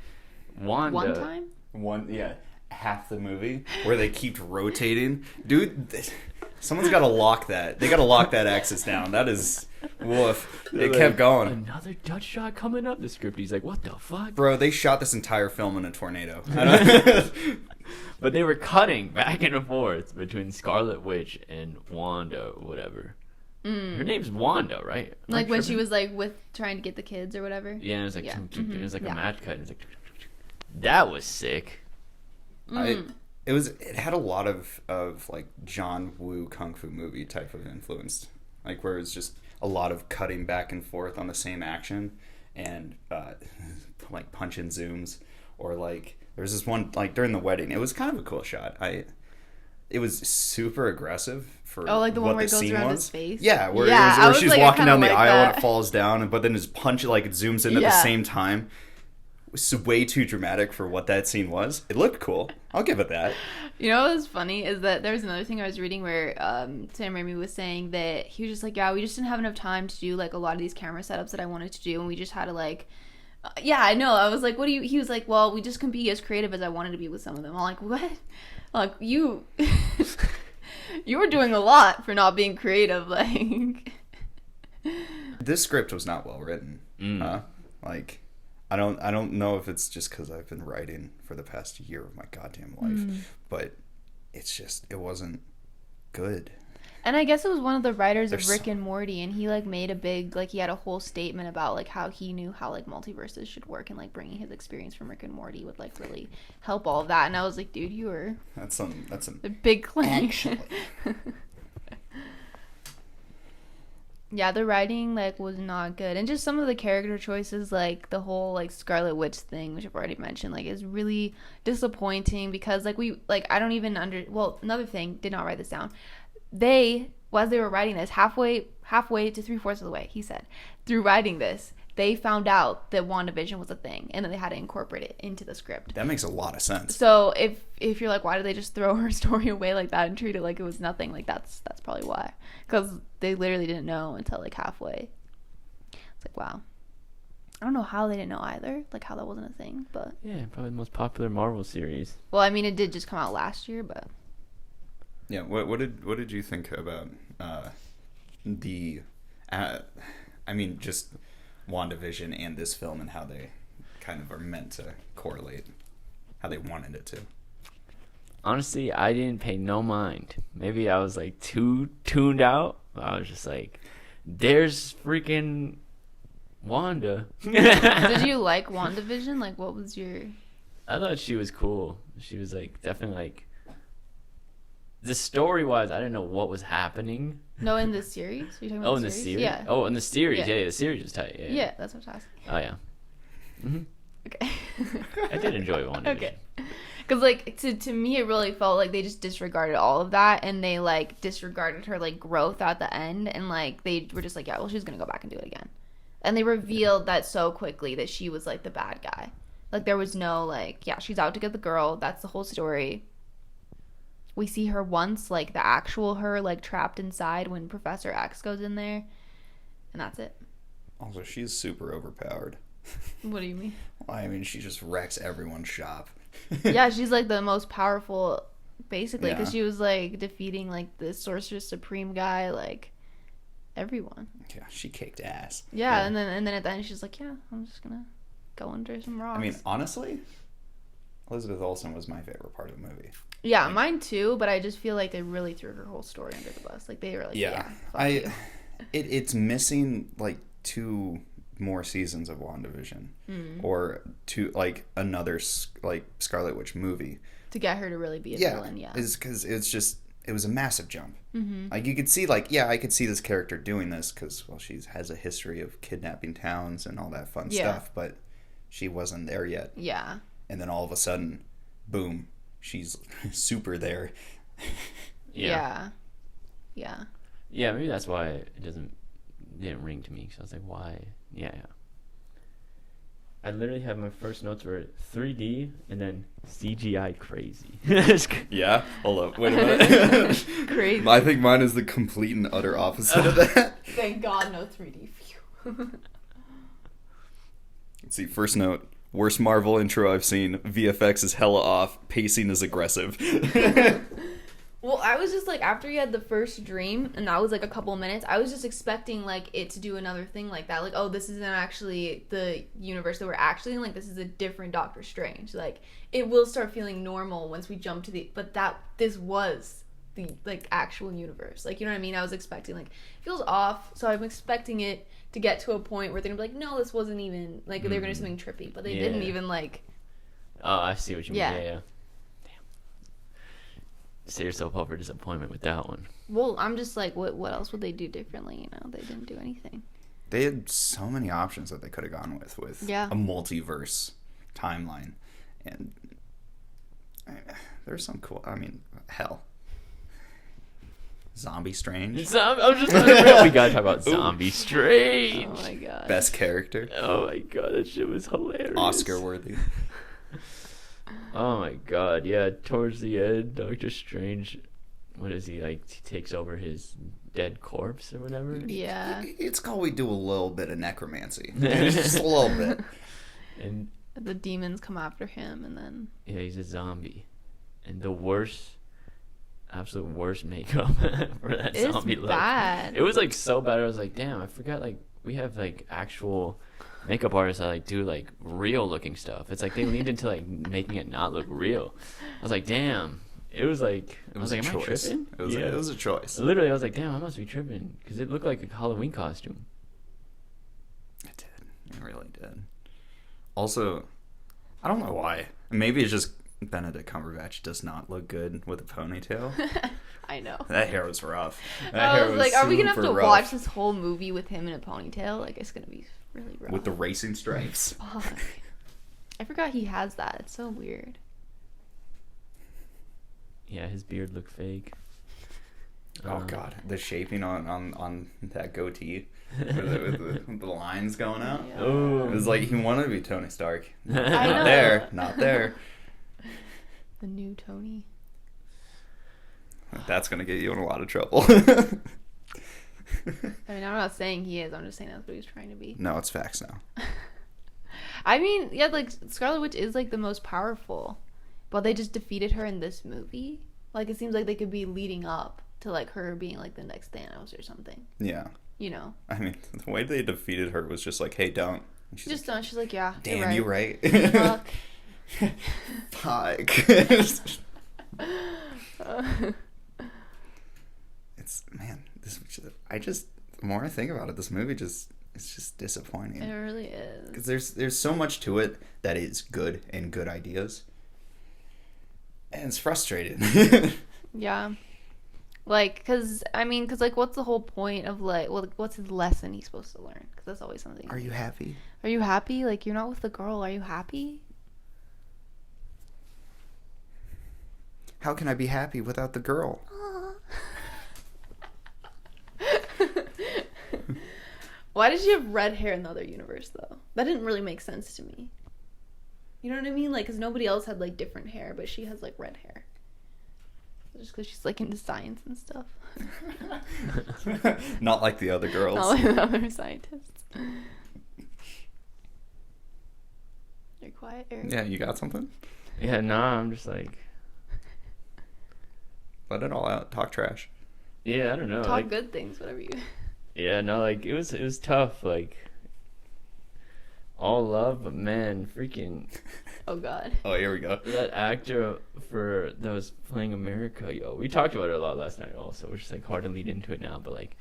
Wanda. One time? Half the movie where they keep rotating. Dude, someone's got to lock that. They got to lock that axis down. That is woof. It kept going. Another Dutch shot coming up the script. He's like, what the fuck? Bro, they shot this entire film in a tornado. But they were cutting back and forth between Scarlet Witch and Wanda or whatever. Her name's Wanda, right? Like when she was like trying to get the kids or whatever. Yeah, it was like it was like a match cut. It was like that was sick. It had a lot of like John Woo kung fu movie type of influence, like where it's just a lot of cutting back and forth on the same action and like punch and zooms, or like there's this one like during the wedding. It was kind of a cool shot. It was super aggressive for like the one where the it goes scene around was. his face. Yeah, where she's like, walking down the like aisle that. and it falls down, but then his punch like it zooms in at the same time. It was way too dramatic for what that scene was. It looked cool. I'll give it that. You know what was funny is that there was another thing I was reading where Sam Raimi was saying that he was just like, yeah, we just didn't have enough time to do like a lot of these camera setups that I wanted to do, and we just had to like yeah, I know. I was like, what do you... He was like, well, we just couldn't be as creative as I wanted to be with some of them. I'm like, what? Like, you... you were doing a lot for not being creative, like... This script was not well written. Like, I don't know if it's just because I've been writing for the past year of my goddamn life, but it's just, it wasn't good. And I guess it was one of the writers of Rick and Morty, and he like made a big, like he had a whole statement about like how he knew how like multiverses should work, and like bringing his experience from Rick and Morty would like really help all of that. And I was like, dude, you were that's a big claim. Actually. Yeah, the writing like was not good, and just some of the character choices, like the whole like Scarlet Witch thing, which I've already mentioned, like is really disappointing because like I don't even well, another thing, did not write this down. They, as they were writing this, halfway to 3/4 of the way, he said, through writing this, they found out that WandaVision was a thing, and then they had to incorporate it into the script. That makes a lot of sense. So if you're like, why did they just throw her story away like that and treat it like it was nothing? Like that's probably why, because they literally didn't know until like halfway. It's like, wow. I don't know how they didn't know either, like how that wasn't a thing, but yeah, probably the most popular Marvel series. Well, I mean, it did just come out last year, but yeah. What did you think about just WandaVision and this film and how they kind of are meant to correlate, how they wanted it to? Honestly, I didn't pay no mind. Maybe I was like too tuned out. I was just like, there's freaking Wanda. Did you like WandaVision? Like, what was your... I thought she was cool. She was like definitely like... The story-wise, I didn't know what was happening. No, in the series? Are you talking about in the series? Yeah. Oh, in the series. Yeah, the series was tight. Yeah, that's what I was asking. Oh, yeah. Mm-hmm. Okay. I did enjoy WandaVision. Okay. Because, like, to me, it really felt like they just disregarded all of that, and they, like, disregarded her, like, growth at the end, and, like, they were just like, yeah, well, she's gonna go back and do it again. And they revealed that so quickly that she was, like, the bad guy. Like, there was no, like, yeah, she's out to get the girl. That's the whole story. We see her once, like, the actual her, like, trapped inside when Professor X goes in there. And that's it. Also, she's super overpowered. What do you mean? I mean, she just wrecks everyone's shop. Yeah, she's, like, the most powerful, basically, because she was, like, defeating, like, the Sorcerer Supreme guy, like, everyone. Yeah, she kicked ass. Yeah, and then at the end, she's like, yeah, I'm just gonna go under some rocks. I mean, honestly, Elizabeth Olsen was my favorite part of the movie. Yeah, Like, mine too, but I just feel like they really threw her whole story under the bus. Like, they were like, yeah, fuck you. It's missing like 2 more seasons of WandaVision, or like another like Scarlet Witch movie To get her to really be a villain, yeah. Is because it was a massive jump. Mm-hmm. Like, you could see, like, yeah, I could see this character doing this because, well, she has a history of kidnapping towns and all that fun stuff, but she wasn't there yet. Yeah. And then all of a sudden, boom, she's super there. Yeah. Yeah, maybe that's why it didn't ring to me. Because I was like, why? Yeah. I literally have my first notes were 3D and then CGI crazy. Yeah? Hold up. Wait a minute. Crazy. I think mine is the complete and utter opposite of that. Thank God no 3D. Phew. Let's see. First note. Worst Marvel intro I've seen. VFX is hella off. Pacing is aggressive. Well, I was just like, after you had the first dream, and that was like a couple minutes, I was just expecting like it to do another thing like that. Like, oh, this isn't actually the universe that we're actually in. Like, this is a different Doctor Strange. Like, it will start feeling normal once we jump to but this was the like actual universe. Like, you know what I mean? I was expecting like, it feels off, so I'm expecting it to get to a point where they're gonna be like, no, this wasn't even like they're gonna do something trippy, but they didn't even like. Oh, I see what you mean. Yeah. Yeah. Set yourself up for disappointment with that one. Well, I'm just like, what else would they do differently? You know, they didn't do anything. They had so many options that they could have gone with a multiverse timeline, and there's some cool. I mean, hell, Zombie Strange. I'm just we gotta talk about Zombie Strange. Oh my god. Best character. Oh my god, that shit was hilarious. Oscar worthy. Oh my god, yeah, towards the end, Doctor Strange, what is he, like, he takes over his dead corpse or whatever? Yeah. It's called we do a little bit of necromancy. Just a little bit. And the demons come after him, and then... Yeah, he's a zombie. And the absolute worst makeup for that zombie look. It's bad. It was, like, so bad, I was like, damn, I forgot, like, we have, like, actual... makeup artists that like do like real looking stuff. It's like they leaned into like making it not look real. I was like, damn. It was like It was I was a like, am I choice. tripping? It was a choice. Literally, I was like, damn, I must be tripping because it looked like a Halloween costume. It did. It really did. Also, I don't know why. Maybe it's just Benedict Cumberbatch does not look good with a ponytail. I know. That hair was rough. I was like, are we gonna have to super rough. watch this whole movie with him in a ponytail? Like, it's gonna be really rough. With the racing stripes. Fuck. I forgot he has that. It's so weird. Yeah, his beard looked fake. Oh god, the shaping on that goatee with the lines going out. Yeah. Oh, It was like he wanted to be Tony Stark. I Not know. there, not there. The new Tony. That's gonna get you in a lot of trouble. I mean, I'm not saying he is. I'm just saying that's what he's trying to be. No, it's facts now. I mean, yeah, like, Scarlet Witch is, like, the most powerful. But they just defeated her in this movie. Like, it seems like they could be leading up to, like, her being, like, the next Thanos or something. Yeah. You know? I mean, the way they defeated her was just like, hey, don't. And she's Just like, don't. She's like, yeah, damn, you're right. Fuck. Fuck. It's, man, the more I think about it, this movie it's just disappointing. It really is. Because there's so much to it that is good and good ideas. And it's frustrating. Yeah. Like, cause like, what's the whole point of, like, well, what's his lesson he's supposed to learn? Because that's always something. Are you happy? Are you happy? Like, you're not with the girl. Are you happy? How can I be happy without the girl? Why did she have red hair in the other universe, though? That didn't really make sense to me. You know what I mean? Like, because nobody else had, like, different hair, but she has, like, red hair. Just because she's, like, into science and stuff. Not like the other girls. Not like the other scientists. You're quiet, Eric. Yeah, you got something? yeah, nah, I'm just like, Let it all out. Talk trash. yeah, I don't know. Talk Like, good things, whatever you... yeah, no, like it was tough. Like all love, but man, freaking Oh God. Oh, here we go. That actor that was playing America, yo. We talked about it a lot last night also, which is like hard to lead into it now, but like,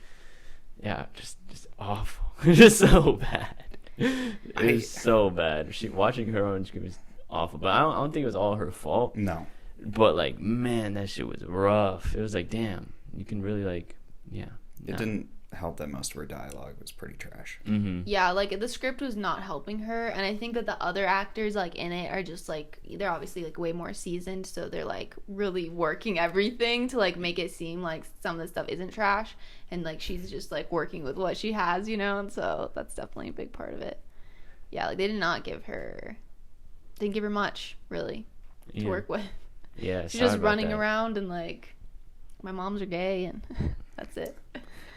yeah, just awful. Just so bad. It was so bad. Watching her on screen was awful, but I don't think it was all her fault. No. But like, man, that shit was rough. It was like, damn, you can really like, yeah. It didn't help that most of her dialogue was pretty trash. Mm-hmm. Yeah, like the script was not helping her, and I think that the other actors like in it are just like they're obviously like way more seasoned, so they're like really working everything to like make it seem like some of the stuff isn't trash, and like she's just like working with what she has, you know, and so that's definitely a big part of it. Yeah, like they didn't give her much really to work with. Yeah, she's just running around and like my moms are gay and that's it.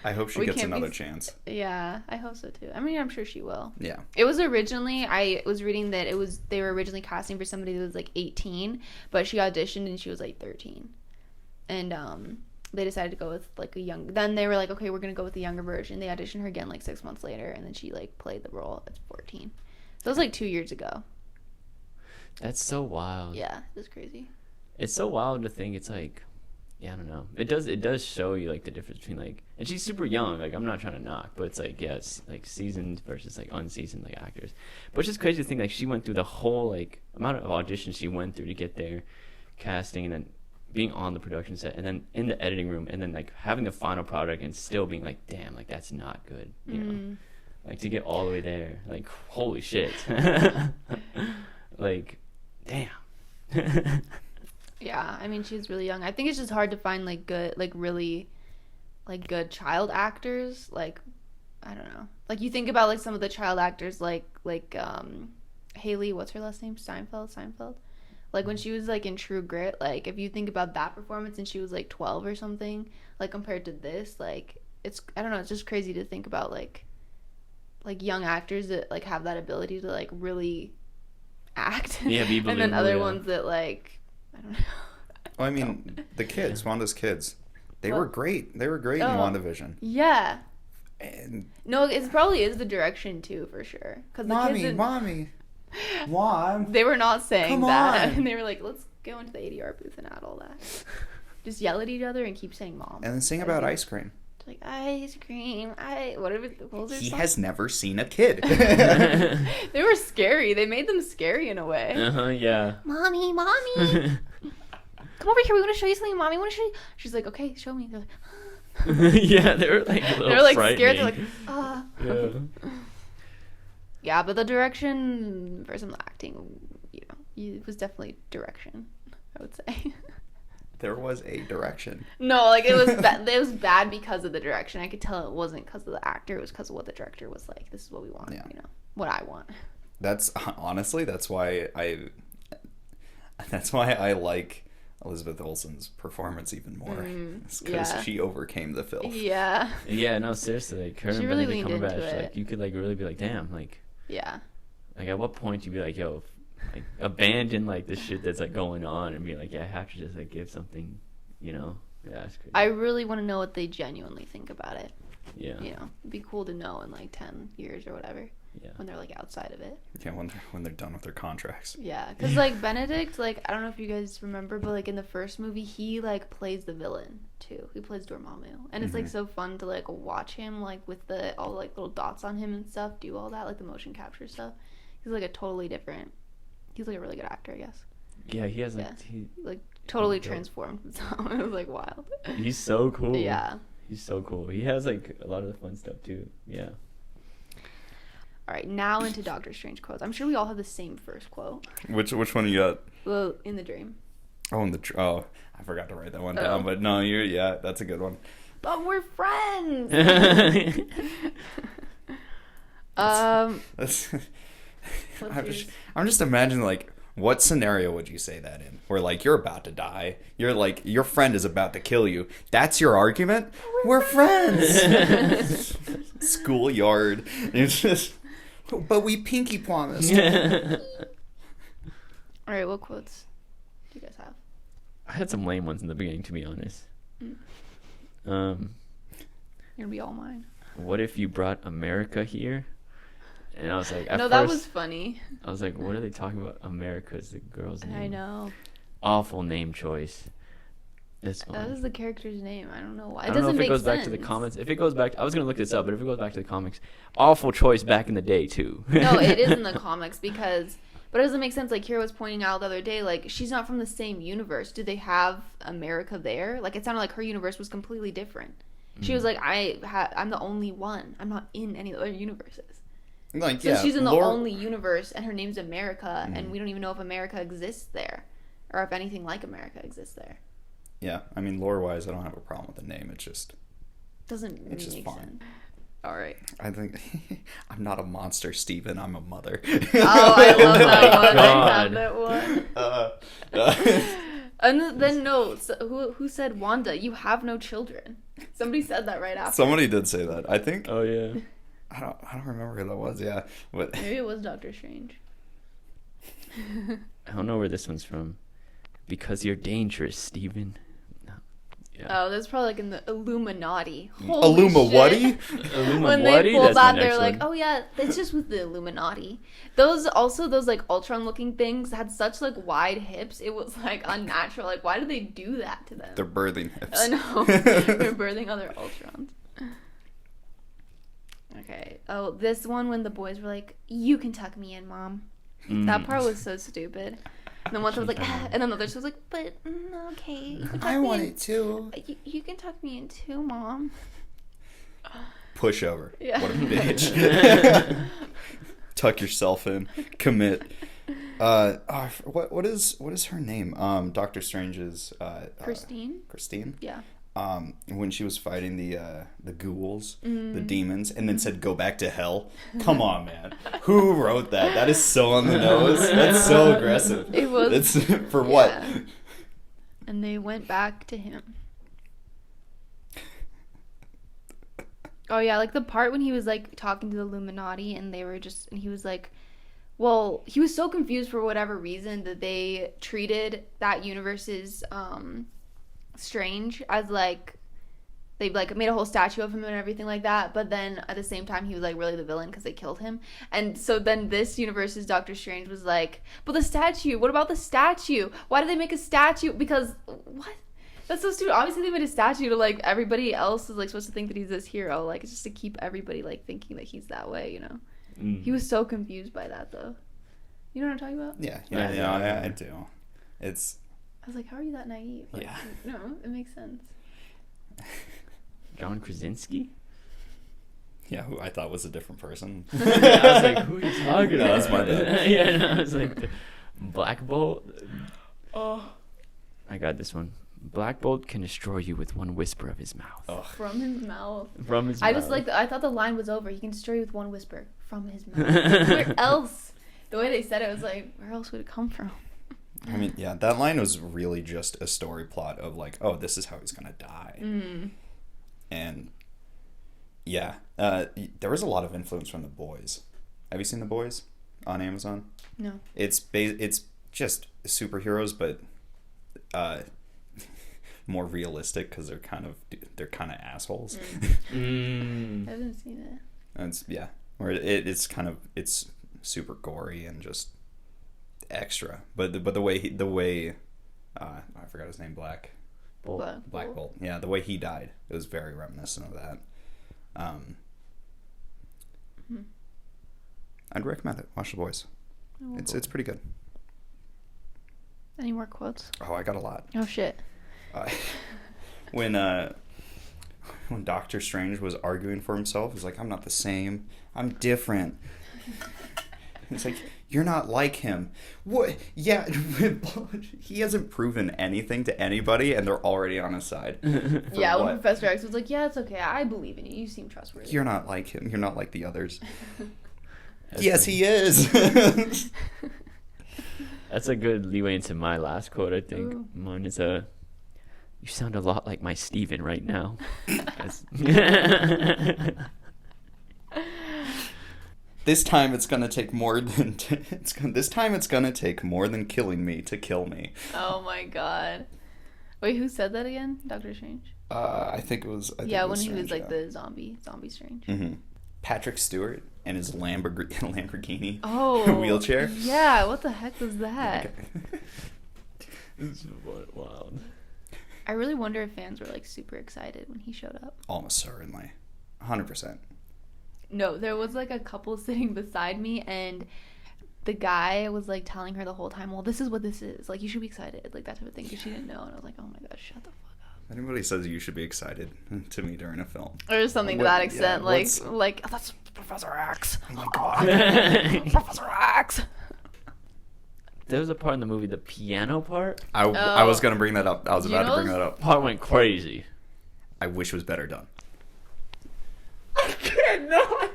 I hope she gets another chance. Yeah, I hope so too. I mean, I'm sure she will. Yeah. It was originally, I was reading that they were originally casting for somebody that was like 18, but she auditioned and she was like 13. And they decided to go with like then they were like, okay, we're going to go with the younger version. They auditioned her again like 6 months later, and then she like played the role at 14. So it was like 2 years ago. That's so wild. Yeah, it was crazy. It's so wild to think it's like, yeah, I don't know. It does show you like the difference between like, and she's super young. Like I'm not trying to knock, but it's like, yeah, it's like seasoned versus like unseasoned like actors. But it's just crazy to think like she went through the whole like amount of auditions she went through to get there, casting, and then being on the production set, and then in the editing room, and then like having the final product and still being like, damn, like that's not good, you know? Like to get all the way there, like holy shit, like damn. Yeah, I mean, she's really young. I think it's just hard to find like good, like really, like good child actors. Like, I don't know. Like you think about like some of the child actors, like Haley, what's her last name? Steinfeld. Like when she was like in True Grit. Like if you think about that performance and she was like 12 or something, like compared to this, like it's, I don't know. It's just crazy to think about like young actors that like have that ability to like really act. Yeah, be and then other ones that like. I don't know. Well, I mean, the kids, Wanda's kids, they were great. They were great in WandaVision. Yeah. And no, it probably is the direction too, for sure. Cause the mommy, Mom. They were not saying Come that, on. and they were like, "Let's go into the ADR booth and add all that." Just yell at each other and keep saying "Mom." And then sing about ice cream. It's like ice cream. What was their He song? has never seen a kid. They were scary. They made them scary in a way. Yeah. Mommy. Come over here. We want to show you something, Mommy. We want to show you. She's like, okay, show me. They're like, yeah, they were like scared. They're like, Yeah. Yeah, but the direction for some acting, you know, it was definitely direction, I would say. There was a direction. No, like it was it was bad because of the direction. I could tell it wasn't because of the actor. It was because of what the director was like. This is what we want. Yeah. You know, what I want. That's honestly, that's why I like Elizabeth Olsen's performance even more. Because she overcame the filth. Yeah. Yeah, no, seriously, like her She and really Benedict leaned into Cumberbatch, it. like you could like really be like, damn, like Yeah. Like at what point you be like, yo, like abandon like the shit that's like going on and be like, yeah, I have to just like give something, you know? Yeah, it's crazy. I really want to know what they genuinely think about it. Yeah. You know, it'd be cool to know in like 10 years or whatever. Yeah. When they're like outside of it. Yeah, when they're done with their contracts. Yeah, because like Benedict, like I don't know if you guys remember, but like in the first movie, he like plays the villain too. He plays Dormammu, and it's like so fun to like watch him like with the all like little dots on him and stuff, do all that like the motion capture stuff. He's like a totally different. He's like a really good actor, I guess. Yeah, he has like like totally transformed himself. It was like wild. He's so cool. Yeah. He's so cool. He has like a lot of the fun stuff too. Yeah. All right, now into Doctor Strange quotes. I'm sure we all have the same first quote. Which one you got? Well, in the dream. Oh, I forgot to write that one down. But no, that's a good one. But we're friends. I'm just imagining like, what scenario would you say that in? Where like you're about to die, you're like your friend is about to kill you. That's your argument. We're friends. Schoolyard. It's just. But we pinky promised. All right, what quotes do you guys have? I had some lame ones in the beginning, to be honest. You're gonna be all mine. What if you brought America here? And I was like, at No, first, that was funny. I was like, what are they talking about? America's the girl's name. I know. Awful name choice. This That one. is the character's name. I don't know why. I don't know if it goes back to the comics. If it goes back, I was gonna look this up, but if it goes back to the comics, awful choice back in the day too. No, it is in the comics because, but it doesn't make sense. Like Kira was pointing out the other day, like she's not from the same universe. Did they have America there? Like it sounded like her universe was completely different. She was like, I'm the only one. I'm not in any other universes. Like, So yeah, she's in the lore- only universe, and her name's America, and we don't even know if America exists there, or if anything like America exists there. Yeah, I mean, lore-wise, I don't have a problem with the name. It's just Doesn't It's just make fine. sense. All right. I think I'm not a monster, Steven. I'm a mother. Oh, I love that one. God. I have that one. And then no, so who said Wanda? You have no children. Somebody said that right after. Somebody did say that. I think Oh yeah. I don't remember who that was. Yeah, but Maybe it was Doctor Strange. I don't know where this one's from. Because you're dangerous, Steven. Yeah. Oh, that's probably like in the Illuminati. Holy Illuma-whatty? shit. When they pulled that, they're like, "Oh yeah, it's just with the Illuminati." Those like Ultron looking things had such like wide hips. It was like unnatural. Like, why do they do that to them? They're birthing hips. I know. They're birthing other Ultrons. Okay. Oh, this one when the boys were like, "You can tuck me in, Mom." That part was so stupid. And then one was like, and then the other was like, "But okay, you can tuck I me want in. it too. You can tuck me in too, Mom." Pushover. Yeah. What a bitch. Tuck yourself in. Commit. What is her name? Doctor Strange's Christine. Christine. Yeah. When she was fighting the ghouls, the demons, and then said, "Go back to hell." Come on, man. Who wrote that? That is so on the nose. That's so aggressive. It was. That's for what? Yeah. And they went back to him. Oh yeah, like the part when he was like talking to the Illuminati, and they were just, and he was like, well, he was so confused for whatever reason that they treated that universe's Strange as like they like made a whole statue of him and everything like that, but then at the same time he was like really the villain because they killed him. And so then this universe's Doctor Strange was like, but the statue, what about the statue? Why did they make a statue? Because what? That's so stupid. Obviously they made a statue to like everybody else is like supposed to think that he's this hero, like it's just to keep everybody like thinking that he's that way, you know. He was so confused by that though. You know what I'm talking about? Yeah, I do. It's I was like, how are you that naive? Like, Yeah. No, it makes sense. John Krasinski? yeah, who I thought was a different person. I was like, who are you talking No, about? that's my bad. Yeah, no, I was like, Black Bolt? Oh. I got this one. Black Bolt can destroy you with one whisper of his mouth. Ugh. From his mouth. From his I mouth. just like, I thought the line was over. He can destroy you with one whisper from his mouth. Where else? The way they said it was like, where else would it come from? I mean, yeah, that line was really just a story plot of like, oh, this is how he's gonna die. And yeah, there was a lot of influence from The Boys. Have you seen The Boys on Amazon? No. It's just superheroes, but more realistic because they're kind of assholes. I haven't seen it. And it's where it's super gory and just extra. But the way I forgot his name, Black Bolt. Yeah, the way he died, it was very reminiscent of that. I'd recommend it. Watch The Boys. It's pretty good. Any more quotes? Oh, I got a lot. Oh shit. When Doctor Strange was arguing for himself, he's like, "I'm not the same. I'm different." It's like, you're not like him. What? Yeah, he hasn't proven anything to anybody, and they're already on his side. Yeah, when what? Professor X was like, yeah, it's okay. I believe in you. You seem trustworthy. You're not like him. You're not like the others. Yes, he is. That's a good leeway into my last quote, I think. Ooh. Mine is you sound a lot like my Steven right now. This time it's gonna take more than killing me to kill me. Oh my god. Wait, who said that again? Doctor Strange? I think it was. When he was like the zombie Strange. Mm-hmm. Patrick Stewart and his Lamborghini Oh. wheelchair. Yeah, what the heck was that? This is wild. I really wonder if fans were like super excited when he showed up. Almost certainly. 100%. No, there was like a couple sitting beside me, and the guy was like telling her the whole time, well, this is what this is. Like, you should be excited. Like, that type of thing, because she didn't know. And I was like, oh my God, shut the fuck up. Anybody says you should be excited to me during a film. Or something to What- that extent. yeah, like, oh, that's Professor X. Oh my God. Professor X. There was a part in the movie, the piano part. I was going to bring that up. I was about to bring that up. Part went crazy. I wish it was better done. I cannot.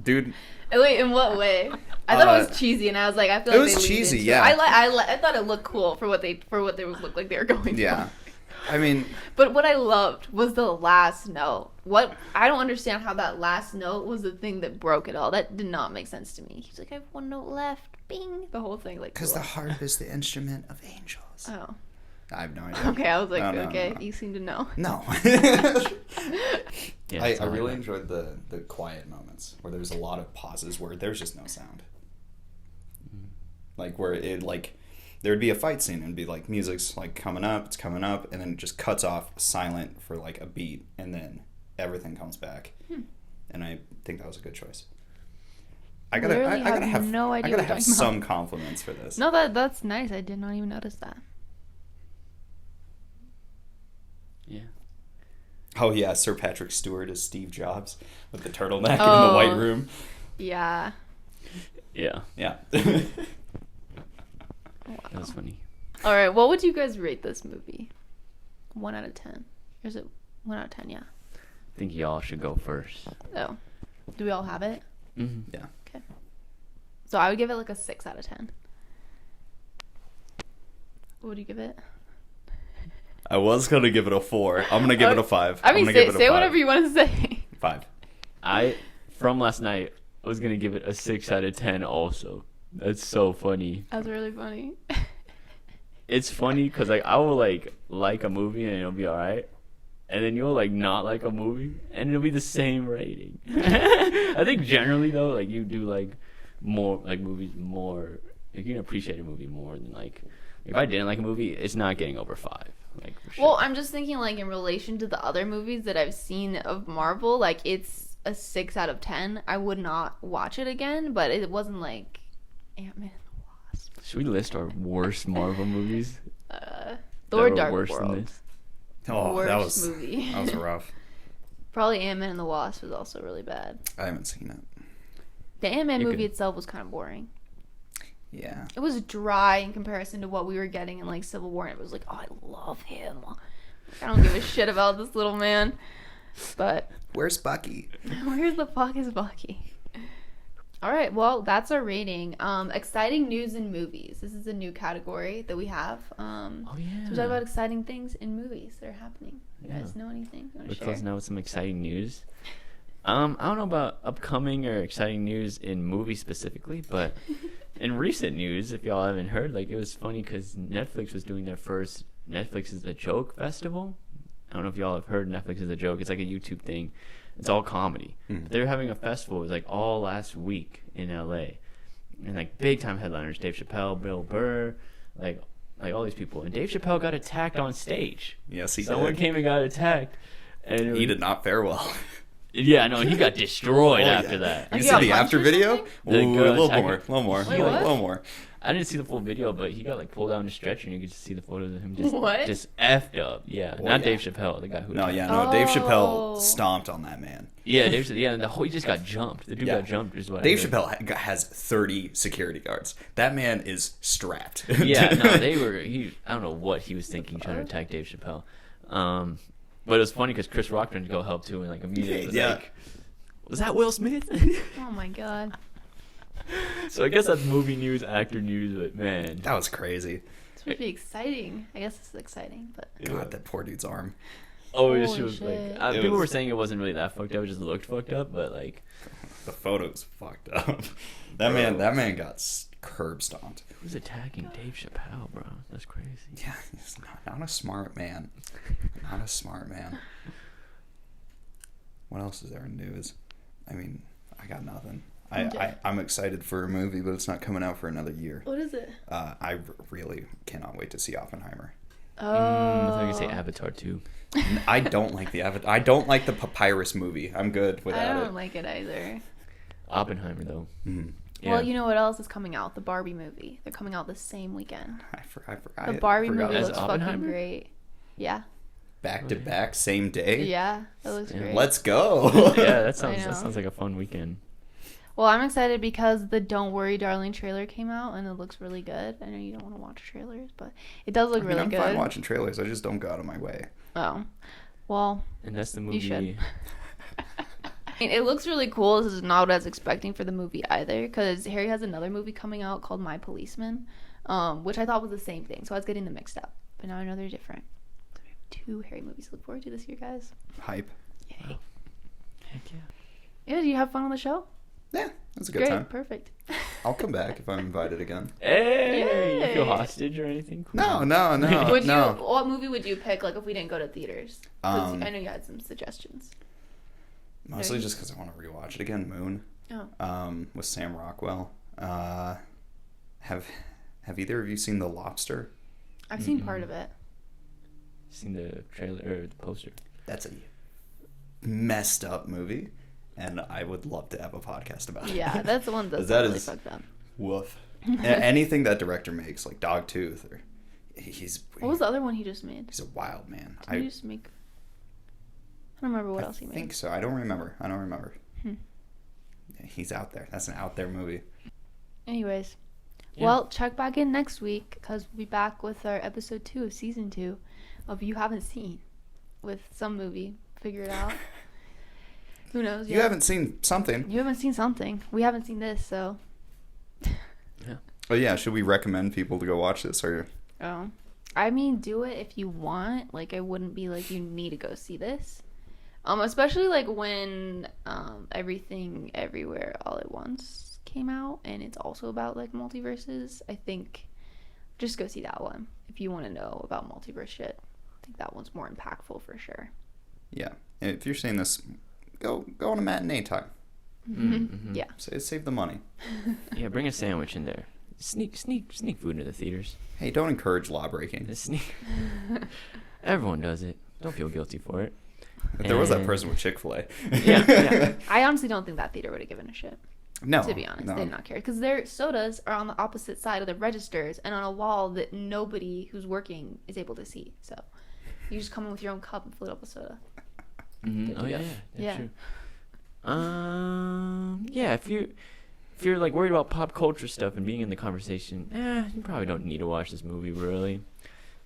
Dude, Wait, in what way? I thought it was cheesy, and I was like, I feel it like was they leaned cheesy, into yeah. it. I thought it looked cool for what they looked like they were going yeah. for. I mean, But what I loved was the last note. What I don't understand how that last note was the thing that broke it all. That did not make sense to me. He's like, I have one note left. Bing. The whole thing, like. because the harp is the instrument of angels. Oh. I have no idea. Okay, I was like, No, okay, no. you seem to know. No. Yeah, I really enjoyed the quiet moments where there's a lot of pauses where there's just no sound. Like where it like there would be a fight scene and be like music's like coming up, and then it just cuts off silent for like a beat and then everything comes back. And I think that was a good choice. I gotta have no idea I gotta what you're have talking some about. compliments for this. No, that's nice. I did not even notice that. Yeah. Oh yeah, Sir Patrick Stewart as Steve Jobs with the turtleneck in the White Room. Yeah. Yeah. Yeah. That was funny. All right, what would you guys rate this movie? 1 out of 10. Or is it 1 out of 10? Yeah. I think y'all should go first. Oh. Do we all have it? Mm-hmm. Yeah. Okay. So I would give it like a 6 out of 10. What would you give it? I was gonna give it a 4. I'm gonna give it a 5. I mean, I'm gonna give it a say 5. whatever you want to say. 5. From last night, I was going to give it a 6 out of 10 also. That's so funny. That's really funny. It's funny because like I will like a movie and it'll be alright, and then you'll like not like a movie and it'll be the same rating. I think generally though, like you do like more like movies more. Like, you can appreciate a movie more than like if I didn't like a movie, it's not getting over 5. Like for sure. Well, I'm just thinking like in relation to the other movies that I've seen of Marvel, like it's a 6 out of 10. I would not watch it again, but it wasn't like Ant-Man and the Wasp. Should we list our worst Marvel movies? Thor were Dark worse than World. this? Oh, Worst that was movie. that was rough. Probably Ant-Man and the Wasp was also really bad. I haven't seen it. The Ant-Man You're movie good. itself was kind of boring. Yeah. It was dry in comparison to what we were getting in like Civil War, and it was like, oh, I love him. I don't give a shit about this little man. But Where's Bucky? where the fuck is Bucky? All right, well, that's our rating. Exciting news in movies. This is a new category that we have. Oh yeah. So we talk about exciting things in movies that are happening. You Yeah. guys know anything? You wanna We're share? closing out with some exciting news. I don't know about upcoming or exciting news in movies specifically, but in recent news, if y'all haven't heard, like it was funny because Netflix was doing their first Netflix is a Joke festival. I don't know if y'all have heard Netflix is a Joke. It's like a YouTube thing. It's all comedy. They're having a festival. It was like all last week in LA, and like big time headliners: Dave Chappelle, Bill Burr, like all these people. And Dave Chappelle got attacked on stage. Yes, he Someone did. came and got attacked, and it He was- did not fare well. Yeah, no, he got destroyed after that. You Like, see got the punched after or video? something? Ooh, The a girl little attacking- more, a little more, Wait, a what? little more. I didn't see the full video, but he got like pulled down the stretcher, and you could just see the photos of him just What? just effed up. Yeah, Oh, not yeah. Dave Chappelle, the guy who. No, attacked yeah, him. no. Dave Oh. Chappelle stomped on that man. Yeah, Dave. Yeah, and he just got jumped. The dude Yeah. got jumped. Is what I Dave heard. Chappelle has 30 security guards. That man is strapped. Yeah, no, they were. I don't know what he was thinking trying to attack Dave Chappelle. But it was funny because Chris Rock tried to go help too, and like immediately was Yeah. like, "Was that Will Smith?" Oh my god. So I guess that's movie news, actor news, but man, That was crazy. This would be exciting. I guess this is exciting, but God, that poor dude's arm. oh, it Holy was like shit. It people was- were saying it wasn't really that fucked up; it just looked fucked up. But like, The photo's fucked up. That man got curb stomped. who's attacking Dave Chappelle, bro? That's crazy. Yeah, he's not a smart man. Not a smart man. What else is there in news? I mean, I got nothing. Okay. I'm excited for a movie, but it's not coming out for another year. What is it? I really cannot wait to see Oppenheimer. Oh. I thought you were gonna say Avatar too. I don't like the I don't like the papyrus movie. I'm good without I it. don't like it either. Oppenheimer though. Mhm. Yeah. Well, you know what else is coming out? The Barbie movie. They're coming out the same weekend. I forgot. The Barbie forgot movie As looks Oppenheimer? fucking great. Yeah. back to back, same day. Yeah, that looks Yeah. great. Let's go. Yeah, that I sounds know. like a fun weekend. Well, I'm excited because the Don't Worry Darling trailer came out and it looks really good. I know you don't want to watch trailers, but it does look really I'm good. fine watching trailers. I just don't go out of my way. Oh. Well, And that's the You movie. should. I mean, it looks really cool. This is not what I was expecting for the movie either, because Harry has another movie coming out called My Policeman, which I thought was the same thing, so I was getting them mixed up. But now I know they're different. So we have 2 Harry movies to look forward to this year, guys. Hype. Yay. Heck yeah. Yeah, did you have fun on the show? Yeah, that's a good Great, time. perfect. I'll come back if I'm invited again. Hey, you feel Yay. hostage or anything? Cool. No. Would no. you? What movie would you pick? Like if we didn't go to theaters? 'Cause Um, I know you had some suggestions. Mostly just because I want to rewatch it again. Moon. Oh. With Sam Rockwell. Have either of you seen The Lobster? I've seen part of it. Seen the trailer or the poster? That's a messed up movie, and I would love to have a podcast about it. Yeah, that's the one that's That really is- fucked up. Woof. Anything that director makes, like Dogtooth, or What was the other one he just made? he's a wild man. Did he just make? I don't remember what else he I made. think so. I don't remember. Hmm. Yeah, he's out there. That's an out there movie. Anyways, Yeah. well, check back in next week because we'll be back with our episode 2 of season 2 of You Haven't Seen with some movie. Figure it out. Who knows? You haven't seen something. You haven't seen something. We haven't seen this, so. Oh yeah, should we recommend people to go watch this, or Oh. I mean, do it if you want. Like, I wouldn't be like, you need to go see this. Especially like when Everything Everywhere All at Once came out and it's also about like multiverses. I think just go see that one if you want to know about multiverse shit. I think that one's more impactful for sure. yeah? And if you're seeing this, go on a matinee time. Mm-hmm. Yeah. Save the money. Yeah, bring a sandwich in there. Sneak food into the theaters. Hey, don't encourage law breaking. Just sneak. Everyone does it. Don't feel guilty for it. There was that And- person with Chick-fil-A. Yeah. I honestly don't think that theater would have given a shit. No. To be honest, no. they did not care because their sodas are on the opposite side of the registers and on a wall that nobody who's working is able to see. So you just come in with your own cup and fill it up with soda. Mm-hmm. Good to Oh yeah, go. that's Yeah. true. Yeah. If you're like worried about pop culture stuff and being in the conversation, you probably don't need to watch this movie really.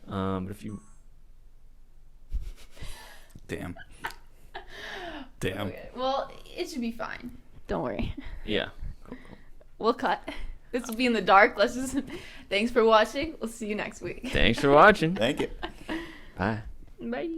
But if you Damn. Okay. Well, it should be fine. Don't worry. yeah. Cool. We'll cut. This will be in the dark. Let's just. Thanks for watching. We'll see you next week. Thanks for watching. Thank you. Bye. Bye.